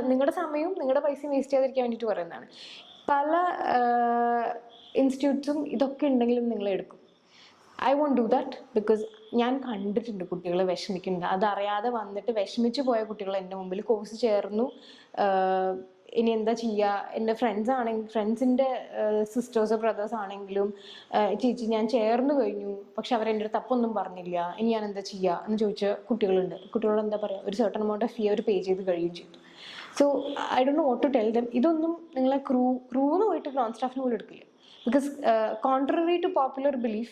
നിങ്ങളുടെ സമയവും നിങ്ങളുടെ പൈസയും വേസ്റ്റ് ചെയ്യാതിരിക്കാൻ വേണ്ടിയിട്ട് പറയുന്നതാണ്. പല ഇൻസ്റ്റിറ്റ്യൂട്ട്സും ഇതൊക്കെ ഉണ്ടെങ്കിലും നിങ്ങളെടുക്കും. I won't do that because ഞാൻ കണ്ടിട്ടുണ്ട് കുട്ടികൾ വിഷമിക്കുന്നത്. അതറിയാതെ വന്നിട്ട് വിഷമിച്ച് പോയ കുട്ടികൾ എൻ്റെ മുമ്പിൽ കോഴ്സ് ചേർന്നു, ഇനി എന്താ ചെയ്യുക, എൻ്റെ ഫ്രണ്ട്സിൻ്റെ സിസ്റ്റേഴ്സോ ബ്രദേഴ്സ് ആണെങ്കിലും ചേച്ചി ഞാൻ ചേർന്ന് കഴിഞ്ഞു പക്ഷെ അവരെൻ്റെ അടുത്ത് അപ്പൊന്നും പറഞ്ഞില്ല, ഇനി ഞാൻ എന്താ ചെയ്യുക എന്ന് ചോദിച്ച കുട്ടികളുണ്ട്. കുട്ടികളോട് എന്താ പറയുക, ഒരു സർട്ടൺ എമൗണ്ട് ഓഫ് ഫീ അവർ പേ ചെയ്ത് കഴിയുകയും ചെയ്തു. So I don't know what to tell them. ഇതൊന്നും നിങ്ങളെ ക്രൂന്ന് പോയിട്ട് ഗ്രൗണ്ട് സ്റ്റാഫിന് പോലും എടുക്കില്ല. Because contrary to popular belief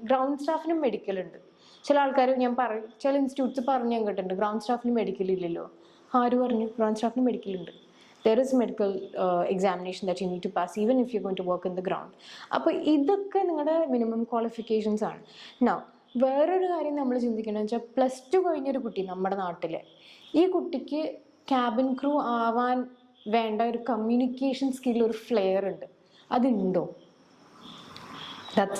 ground സ്റ്റാഫിനും മെഡിക്കൽ ഉണ്ട്. ചില ആൾക്കാർ ഞാൻ പറയും, ചില ഇൻസ്റ്റിറ്റ്യൂട്ട്സ് പറഞ്ഞ് ഞാൻ കേട്ടിട്ടുണ്ട് ഗ്രൗണ്ട് സ്റ്റാഫിന് മെഡിക്കൽ ഇല്ലല്ലോ. ആര് പറഞ്ഞു? ഗ്രൗണ്ട് സ്റ്റാഫിന് മെഡിക്കൽ ഉണ്ട്. There is medical examination that you need to pass even if you're going to work in the ground. അപ്പോൾ ഇതൊക്കെ നിങ്ങളുടെ മിനിമം ക്വാളിഫിക്കേഷൻസ് ആണ്. നൗ വേറൊരു കാര്യം നമ്മൾ ചിന്തിക്കണമെന്ന് വെച്ചാൽ +2 കഴിഞ്ഞൊരു കുട്ടി നമ്മുടെ നാട്ടിൽ, ഈ കുട്ടിക്ക് ക്യാബിൻ ക്രൂ ആവാൻ വേണ്ട ഒരു കമ്മ്യൂണിക്കേഷൻ സ്കിൽ, ഒരു ഫ്ലെയർ ഉണ്ട്, അതുണ്ടോ?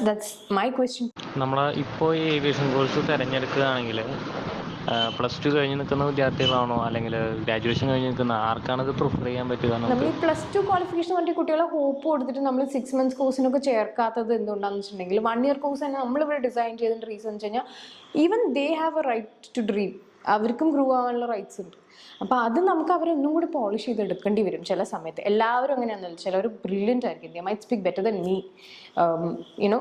That's my question. നമ്മൾ ഇപ്പോൾ ഈ ഏവിയേഷൻ കോഴ്സ് തിരഞ്ഞെടുക്കുകയാണെങ്കിൽ +2 കഴിഞ്ഞ് നിൽക്കുന്ന വിദ്യാർത്ഥികളാണോ അല്ലെങ്കിൽ ഗ്രാജുവേഷൻ കഴിഞ്ഞ് നിൽക്കുന്ന ആർക്കാണത് പ്രിഫർ ചെയ്യാൻ പറ്റുക? നമ്മൾ ഈ +2 ക്വാളിഫിക്കേഷൻ വേണ്ടി കുട്ടികളെ ഹോപ്പ് കൊടുത്തിട്ട് നമ്മൾ 6 months കോഴ്സിനൊക്കെ ചേർക്കാത്തത് എന്തുകൊണ്ടാണെന്ന് വെച്ചിട്ടുണ്ടെങ്കിൽ 1 year കോഴ്സ് തന്നെ നമ്മളിവിടെ ഡിസൈൻ ചെയ്തതിൻ്റെ റീസൺ എന്ന് വെച്ച് കഴിഞ്ഞാൽ even they have a right to dream. അവർക്കും ഗ്രൂ ആവാനുള്ള റൈറ്റ്സ് ഉണ്ട്. അപ്പോൾ അത് നമുക്ക് അവരൊന്നും കൂടി പോളിഷ് ചെയ്തെടുക്കേണ്ടി വരും ചില സമയത്ത്. എല്ലാവരും അങ്ങനെയാണെന്നല്ല, ചിലർ ബ്രില്യൻ്റ് ആയിരിക്കും, they might speak better than me, you know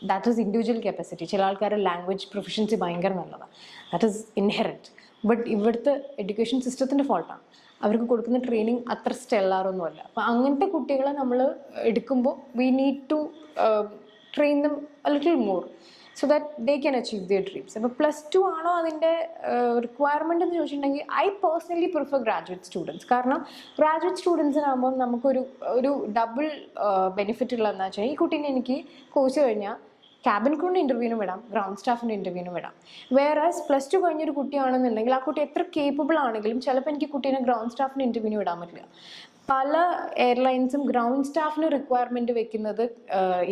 that is individual capacity. ചില ആൾക്കാരുടെ ലാംഗ്വേജ് പ്രൊഫഷൻസി ഭയങ്കര നല്ലതാണ്, ദാറ്റ് ഈസ് ഇൻഹെറൻറ്റ്. ബട്ട് ഇവിടുത്തെ എഡ്യൂക്കേഷൻ സിസ്റ്റത്തിൻ്റെ ഫോൾട്ടാണ്, അവർക്ക് കൊടുക്കുന്ന ട്രെയിനിങ് അത്ര സ്റ്റെല്ലാറൊന്നുമല്ല. അപ്പോൾ അങ്ങനത്തെ കുട്ടികളെ നമ്മൾ എടുക്കുമ്പോൾ we need to train them a little more so that they can achieve their dreams. അപ്പോൾ +2 ആണോ അതിൻ്റെ റിക്വയർമെൻ്റ് എന്ന് ചോദിച്ചിട്ടുണ്ടെങ്കിൽ I personally prefer graduate students. കാരണം ഗ്രാജുവേറ്റ് സ്റ്റുഡൻസിനാകുമ്പോൾ നമുക്കൊരു ഡബിൾ ബെനിഫിറ്റ് ഉള്ളതെന്ന് വെച്ചാൽ ഈ കുട്ടീനെ എനിക്ക് കോഴ്സ് കഴിഞ്ഞാൽ ക്യാബിൻ ക്രൂവിൻ്റെ ഇൻ്റർവ്യൂവിന് വിടാം, ഗ്രൗണ്ട് സ്റ്റാഫിൻ്റെ ഇൻ്റർവ്യൂവിന് വിടാം. വേറാസ് +2 കഴിഞ്ഞൊരു കുട്ടിയാണെന്നുണ്ടെങ്കിൽ ആ കുട്ടി എത്ര കേപ്പബിൾ ആണെങ്കിലും ചിലപ്പോൾ എനിക്ക് കുട്ടീനെ ഗ്രൗണ്ട് സ്റ്റാഫിൻ്റെ ഇൻ്റർവ്യൂവിന് വിടാൻ പറ്റില്ല. പല എയർലൈൻസും ഗ്രൗണ്ട് സ്റ്റാഫിന് റിക്വയർമെൻറ്റ് വെക്കുന്നത്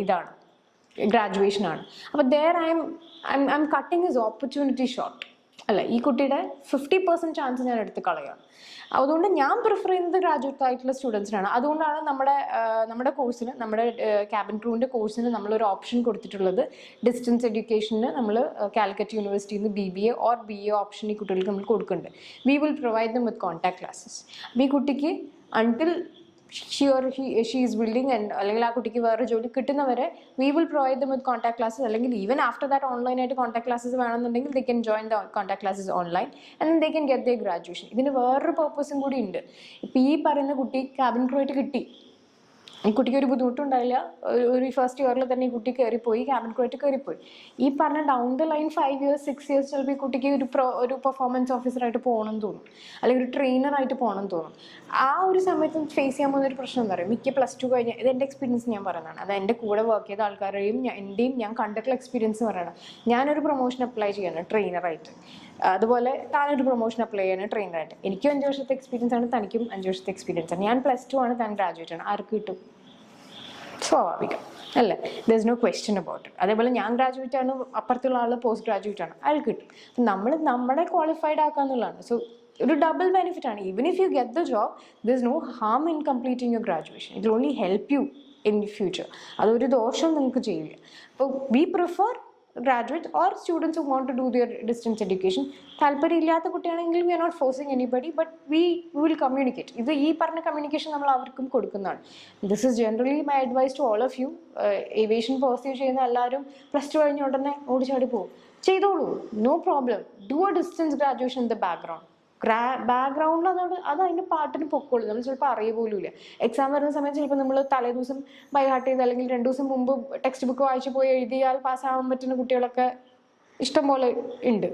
ഇതാണ്, ഗ്രാജുവേഷൻ ആണ്. അപ്പോൾ I M cutting his opportunity short. അല്ല, ഈ കുട്ടിയുടെ 50% ചാൻസ് ഞാൻ എടുത്ത് കളയാണ്. അതുകൊണ്ട് ഞാൻ പ്രിഫർ ചെയ്യുന്നത് ഗ്രാജുവേറ്റ് ആയിട്ടുള്ള സ്റ്റുഡൻസിനാണ്. അതുകൊണ്ടാണ് നമ്മുടെ കോഴ്സിന്, നമ്മുടെ ക്യാബിൻ ക്രൂവിൻ്റെ കോഴ്സിന് നമ്മളൊരു ഓപ്ഷൻ കൊടുത്തിട്ടുള്ളത്. ഡിസ്റ്റൻസ് എഡ്യൂക്കേഷന് നമ്മൾ കാലിക്കറ്റ് യൂണിവേഴ്സിറ്റിയിൽ നിന്ന് BBA ഓർ BA ഓപ്ഷൻ ഈ കുട്ടികൾക്ക് നമ്മൾ കൊടുക്കുന്നുണ്ട്. We will provide dum with contact classes. അപ്പോൾ ഈ കുട്ടിക്ക് until she is willing and അല്ലെങ്കിൽ ആ കുട്ടിക്ക് വേറെ ജോലി കിട്ടുന്നവരെ we will provide them with contact classes. അല്ലെങ്കിൽ even after that ഓൺലൈൻ ആയിട്ട് കോൺടാക്ട് ക്ലാസ്സസ് വേണമെന്നുണ്ടെങ്കിൽ they can join the contact classes online and then they can get their graduation. ഇതിന് വേറൊരു പർപ്പസും കൂടി ഉണ്ട്. ഇപ്പോൾ ഈ പറയുന്ന കുട്ടി ക്യാബിൻ ക്രൂ ആയിട്ട് കിട്ടി, ഈ കുട്ടിക്ക് ഒരു ബുദ്ധിമുട്ടുണ്ടായില്ല, ഒരു ഫസ്റ്റ് ഇയറിൽ തന്നെ ഈ കുട്ടി കയറിപ്പോയി, ക്യാബിൻ ക്രൂ ആയിട്ട് കയറിപ്പോയി. ഈ പറഞ്ഞ down the line 5 years 6 years ചിലപ്പോൾ ഈ കുട്ടിക്ക് ഒരു പെർഫോമൻസ് ഓഫീസറായിട്ട് പോകണം തോന്നും, അല്ലെങ്കിൽ ഒരു ട്രെയിനറായിട്ട് പോകണം തോന്നും. ആ ഒരു സമയത്ത് ഫേസ് ചെയ്യാൻ പോകുന്ന ഒരു പ്രശ്നം എന്താ പറയുക, മിക്ക +2 കഴിഞ്ഞ, ഇത് എൻ്റെ എക്സ്പീരിയൻസ് ഞാൻ പറയുന്നതാണ്, അത് എൻ്റെ കൂടെ വർക്ക് ചെയ്ത ആൾക്കാരെയും എൻ്റെയും ഞാൻ കണ്ടിട്ടുള്ള എക്സ്പീരിയൻസ് പറയണം. ഞാനൊരു പ്രൊമോഷൻ അപ്ലൈ ചെയ്യണം ട്രെയിനറായിട്ട്, അതുപോലെ താനൊരു പ്രൊമോഷൻ അപ്ലൈ ചെയ്യാൻ ട്രെയിനറായിട്ട്. എനിക്കും 5 വർഷത്തെ എക്സ്പീരിയൻസ് ആണ്, തനിക്കും 5 വർഷത്തെ എക്സ്പീരിയൻസ് ആണ്. ഞാൻ +2 ആണ്, താൻ ഗ്രാജുവേറ്റ് ആണ്. ആർക്ക് കിട്ടും? സ്വാഭാവികം അല്ലേ? There is no question about it. അതേപോലെ ഞാൻ ഗ്രാജുവേറ്റ് ആണ്, അപ്പുറത്തുള്ള ആൾ പോസ്റ്റ് ഗ്രാജുവേറ്റ് ആണ്, അയാൾ കിട്ടും. നമ്മൾ നമ്മളെ ക്വാളിഫൈഡ് ആക്കാന്നുള്ളതാണ്. സോ ഒരു ഡബിൾ ബെനിഫിറ്റ് ആണ്. Even if you get the job, there is no harm in completing your graduation. It will only help you in the future. അതൊരു ദോഷം നിങ്ങൾക്ക് ചെയ്യില്ല. അപ്പോൾ we prefer graduates or students who want to do their distance education. താല്പര്യമില്ലാത്ത കുട്ടിയാണെങ്കിൽ we are not forcing anybody, but we will communicate. ഇത് ഈ പറഞ്ഞ communication നമ്മൾ അവർക്കും കൊടുക്കുന്നതാണ്. This is generally my advice to all of you. Aviation pursue ചെയ്യുന്ന എല്ലാവരും +2 കഴിഞ്ഞ ഉടനെ ഓടിച്ചാടി പോകും, ചെയ്തോളൂ, no problem. Do a distance graduation in the background. ബാക്ക്ഗ്രൗണ്ടിൽ അത് അതിൻ്റെ പാട്ടിന് പൊക്കോളൂ. നമ്മൾ ചിലപ്പോൾ അറിയ പോലും ഇല്ല. എക്സാം വരുന്ന സമയത്ത് ചിലപ്പോൾ നമ്മൾ തലേ ദിവസം ബൈ ഹാർട്ട് ചെയ്ത്, അല്ലെങ്കിൽ 2 ദിവസം മുമ്പ് ടെക്സ്റ്റ് ബുക്ക് വായിച്ച് പോയി എഴുതിയാൽ പാസ്സാകാൻ പറ്റുന്ന കുട്ടികളൊക്കെ ഇഷ്ടംപോലെ ഉണ്ട്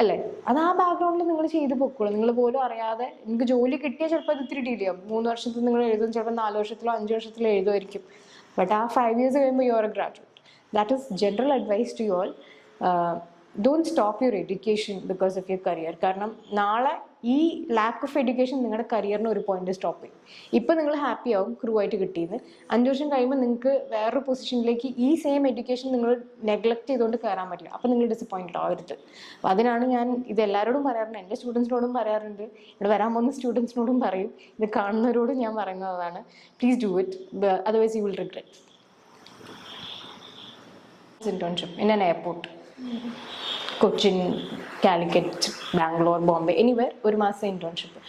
അല്ലേ? അത് ആ ബാക്ക്ഗ്രൗണ്ടിൽ നിങ്ങൾ ചെയ്ത് പൊക്കോളൂ. നിങ്ങൾ പോലും അറിയാതെ നിങ്ങൾക്ക് ജോലി കിട്ടിയാൽ ചിലപ്പോൾ അത് ഇത്തിരി ഡിലേ ആവും. 3 വർഷത്തിൽ നിങ്ങൾ എഴുതും, ചിലപ്പോൾ 4 വർഷത്തിലോ 5 വർഷത്തിലോ എഴുതുമായിരിക്കും. ബട്ട് ആ 5 years കഴിയുമ്പോൾ you are a graduate. That is general advice to you all. Don't stop your education because of your career. കാരണം നാളെ ഈ ലാക്ക് ഓഫ് എഡ്യൂക്കേഷൻ നിങ്ങളുടെ കരിയറിന് ഒരു പോയിന്റ് സ്റ്റോപ്പ് ചെയ്യും. ഇപ്പം നിങ്ങൾ ഹാപ്പി ആവും ക്രൂ ആയിട്ട് കിട്ടിയെന്ന്. 5 വർഷം കഴിയുമ്പോൾ നിങ്ങൾക്ക് വേറൊരു പൊസിഷനിലേക്ക് ഈ സെയിം എഡ്യൂക്കേഷൻ നിങ്ങൾ നെഗ്ലക്ട് ചെയ്തുകൊണ്ട് കയറാൻ പറ്റില്ല. അപ്പം നിങ്ങൾ ഡിസപ്പോയിൻറ്റഡ് ആവരുത്. അപ്പോൾ അതിനാണ് ഞാൻ ഇത് എല്ലാവരോടും പറയാറുണ്ട്, എൻ്റെ സ്റ്റുഡൻസിനോടും പറയാറുണ്ട്, ഇവിടെ വരാൻ പോകുന്ന സ്റ്റുഡൻസിനോടും പറയും, ഇത് കാണുന്നവരോടും ഞാൻ പറയുന്നതാണ്. Please do it, otherwise you will regret. Internship in an airport. Cochin, Calicut, Bangalore, Bombay, anywhere 1 മാസം ഇന്റേൺഷിപ്പ്.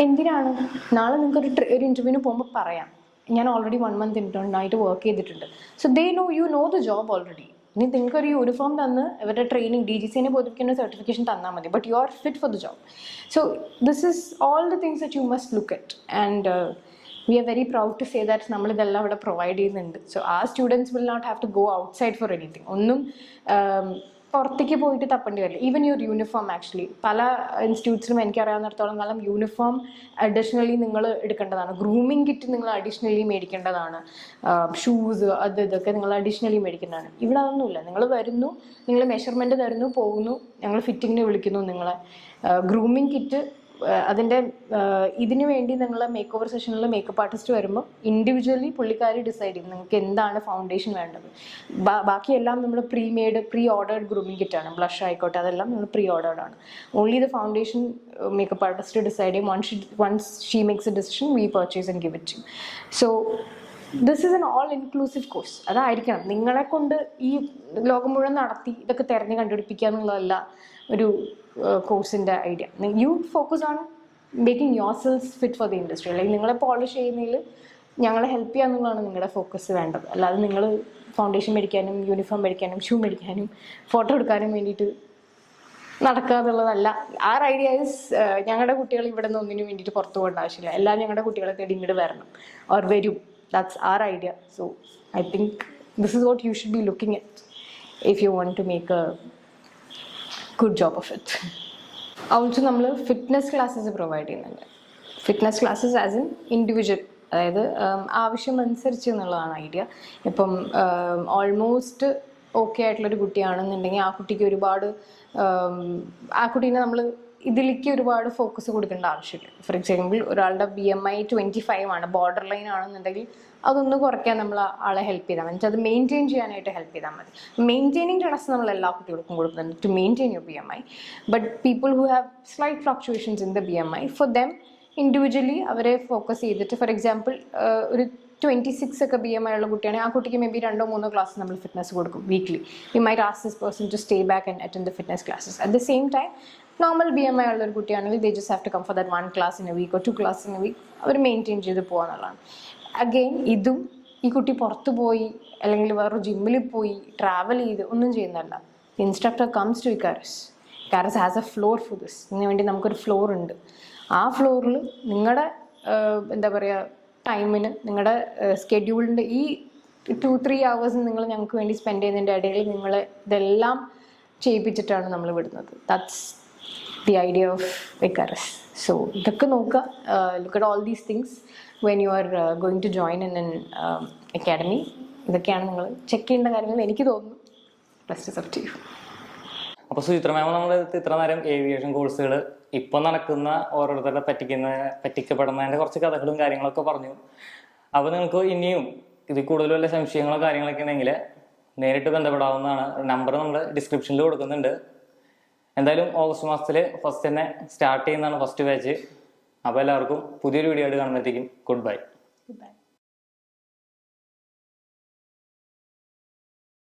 എന്തിനാണ്? നാളെ നിങ്ങൾക്ക് ഒരു ഇൻ്റർവ്യൂവിന് പോകുമ്പോൾ പറയാം, ഞാൻ ഓൾറെഡി 1 month ഇന്റേണായിട്ട് വർക്ക് ചെയ്തിട്ടുണ്ട്. So they know you know the job already. ഇനി നിങ്ങൾക്ക് ഒരു യൂണിഫോം തന്ന് ഇവരുടെ ട്രെയിനിങ് DGCനെ ബോധിപ്പിക്കുന്ന സർട്ടിഫിക്കേഷൻ തന്നാൽ മതി, but you are fit for the job. So this is all the things that you must look at. And we are very proud to say that നമ്മൾ ഇതെല്ലാം ഇവിടെ പ്രൊവൈഡ് ചെയ്യുന്നുണ്ട്. സോ ആ students will not have to go outside for anything. ഒന്നും പുറത്തേക്ക് പോയിട്ട് തപ്പേണ്ടി വരില്ല. Even your uniform actually പല ഇൻസ്റ്റിറ്റ്യൂട്ട്സിലും എനിക്കറിയാവുന്നിടത്തോളം കാലം യൂണിഫോം അഡീഷണലി നിങ്ങൾ എടുക്കേണ്ടതാണ്. ഗ്രൂമിങ് കിറ്റ് നിങ്ങൾ അഡീഷണലി മേടിക്കേണ്ടതാണ്. ഷൂസ് ഇതൊക്കെ നിങ്ങൾ അഡീഷണലി മേടിക്കേണ്ടതാണ്. ഇവിടെ അതൊന്നുമില്ല. നിങ്ങൾ വരുന്നു, നിങ്ങൾ മെഷർമെൻറ്റ് തരുന്നു, പോകുന്നു, ഞങ്ങൾ ഫിറ്റിങ്ങിന് വിളിക്കുന്നു നിങ്ങളെ. ഗ്രൂമിങ് കിറ്റ് അതിൻ്റെ ഇതിനു വേണ്ടി നിങ്ങൾ മേക്ക് ഓവർ സെഷനിൽ മേക്കപ്പ് ആർട്ടിസ്റ്റ് വരുമ്പോൾ ഇൻഡിവിജ്വലി പുള്ളിക്കാരി ഡിസൈഡ് ചെയ്യും നിങ്ങൾക്ക് എന്താണ് ഫൗണ്ടേഷൻ വേണ്ടത്. ബാക്കിയെല്ലാം നമ്മൾ പ്രീ ഓർഡേർഡ് ഗ്രൂമിങ് കിറ്റാണ്. ബ്ലഷ് ആയിക്കോട്ടെ, അതെല്ലാം നമ്മൾ പ്രീ ഓർഡേർഡ് ആണ്. Only the foundation makeup artist decide ചെയ്യും. Once she makes a decision, we purchase and give it. So this is an all inclusive course. അതായിരിക്കണം നിങ്ങളെ കൊണ്ട് ഈ ലോകം മുഴുവൻ നടത്തി ഇതൊക്കെ തിരഞ്ഞ് കണ്ടുപിടിപ്പിക്കുക എന്നുള്ളതല്ല ഒരു കോഴ്സിൻ്റെ idea. You focus on making your self fit for the industry. അല്ലെങ്കിൽ നിങ്ങളെ പോളിഷ് ചെയ്യുന്നതിൽ ഞങ്ങളെ ഹെൽപ്പ് ചെയ്യുക എന്നുള്ളതാണ് നിങ്ങളുടെ ഫോക്കസ് വേണ്ടത്. അല്ലാതെ നിങ്ങൾ ഫൗണ്ടേഷൻ മേടിക്കാനും യൂണിഫോം മേടിക്കാനും ഷൂ മേടിക്കാനും ഫോട്ടോ എടുക്കാനും വേണ്ടിയിട്ട് നടക്കാതുള്ളതല്ല. ആർ ഐഡിയാസ് ഞങ്ങളുടെ കുട്ടികൾ ഇവിടെ നിന്ന് ഒന്നിനും വേണ്ടിയിട്ട് പുറത്തു പോകേണ്ട ആവശ്യമില്ല. എല്ലാം ഞങ്ങളുടെ കുട്ടികളെ തേടി ഇങ്ങോട്ട് വരണം, ഓർ വരും. That's our idea. So I think this is what you should be looking at if you want to make a good job of it. Also നമ്മൾ ഫിറ്റ്നസ് ക്ലാസ്സസ് പ്രൊവൈഡ് ചെയ്യുന്നുണ്ട്. Fitness classes as in individual, അതായത് ആവശ്യം അനുസരിച്ച് എന്നുള്ളതാണ് idea. ഇപ്പം almost okay ആയിട്ടുള്ളൊരു കുട്ടിയാണെന്നുണ്ടെങ്കിൽ ആ കുട്ടിക്ക് ഒരുപാട് ആ കുട്ടീനെ നമ്മൾ ഇതിലേക്ക് ഒരുപാട് ഫോക്കസ് കൊടുക്കേണ്ട ആവശ്യമില്ല. ഫോർ എക്സാമ്പിൾ ഒരാളുടെ BMI 25 ആണ്, ബോർഡർ ലൈൻ ആണെന്നുണ്ടെങ്കിൽ അതൊന്ന് കുറയ്ക്കാൻ നമ്മൾ ആളെ ഹെൽപ്പ് ചെയ്താൽ മതി. അത് മെയിൻറ്റെയിൻ ചെയ്യാനായിട്ട് ഹെൽപ്പ് ചെയ്താൽ മതി. മെയിൻറ്റെയിനിങ് ക്ലാസ് നമ്മൾ എല്ലാ കുട്ടികൾക്കും കൊടുക്കുന്നുണ്ട് to maintain your BMI. But people who have slight fluctuations in the BMI, for them individually അവരെ ഫോക്കസ് ചെയ്തിട്ട്, ഫോർ എക്സാമ്പിൾ ഒരു 26 ഒക്കെ BMI ഉള്ള കുട്ടിയാണെങ്കിൽ ആ കുട്ടിക്ക് മേ ബി 2-3 ക്ലാസ് നമ്മൾ ഫിറ്റ്നസ് കൊടുക്കും weekly. You might ask this person to stay back and attend the fitness classes. At the same time normal BMI ഉള്ള ഒരു കുട്ടിയാണെങ്കിൽ they just have to come for that 1 class in a week or 2 classes in a week. അവർ maintain ചെയ്ത് പോകാന്നുള്ളതാണ്. Again ഇതും ഈ കുട്ടി പുറത്തു പോയി അല്ലെങ്കിൽ വേറൊരു ജിമ്മിൽ പോയി ട്രാവൽ ചെയ്ത് ഒന്നും ചെയ്യുന്നതല്ല. Instructor comes to ICARUS. ICARUS has a floor for this. ഇതിനു വേണ്ടി നമുക്കൊരു ഫ്ലോർ ഉണ്ട്. ആ ഫ്ലോറിൽ നിങ്ങളുടെ എന്താ പറയുക ടൈമിന് നിങ്ങളുടെ സ്കെഡ്യൂളിൻ്റെ ഈ 2-3 hours നിങ്ങൾ ഞങ്ങൾക്ക് വേണ്ടി സ്പെൻഡ് ചെയ്യുന്നതിൻ്റെ ഇടയിൽ നിങ്ങൾ ഇതെല്ലാം ചെയ്യിപ്പിച്ചിട്ടാണ് നമ്മൾ വിടുന്നത്. That's the idea of ICARUS. So ഇതൊക്കെ നോക്കുക, look at all these things when you are going to join in academy. ഇതൊക്കെയാണ് നിങ്ങൾ ചെക്ക് ചെയ്യേണ്ട കാര്യങ്ങൾ എനിക്ക് തോന്നുന്നു. പ്ലസ് ടു സബ് ചെയ്യൂ. അപ്പോൾ സുചിത്ര മാം നമ്മൾ ഇത്ര നേരം ഏവിയേഷൻ കോഴ്സുകൾ ഇപ്പം നടക്കുന്ന ഓരോരുത്തരുടെ പറ്റിക്കപ്പെടുന്നതിൻ്റെ കുറച്ച് കഥകളും കാര്യങ്ങളൊക്കെ പറഞ്ഞു. അപ്പോൾ നിങ്ങൾക്ക് ഇനിയും ഇതിൽ കൂടുതൽ വല്ല സംശയങ്ങളോ കാര്യങ്ങളൊക്കെ ഉണ്ടെങ്കിൽ നേരിട്ട് ബന്ധപ്പെടാവുന്നതാണ്. നമ്പർ നമ്മൾ ഡിസ്ക്രിപ്ഷനിൽ കൊടുക്കുന്നുണ്ട്. എന്തായാലും ഓഗസ്റ്റ് മാസത്തിൽ ഫസ്റ്റ് തന്നെ സ്റ്റാർട്ട് ചെയ്യുന്നതാണ് ഫസ്റ്റ് ബാച്ച്. അപ്പോൾ എല്ലാവർക്കും പുതിയൊരു വീഡിയോ ആയിട്ട് കാണുമ്പോഴത്തേക്കും ഗുഡ് ബൈ.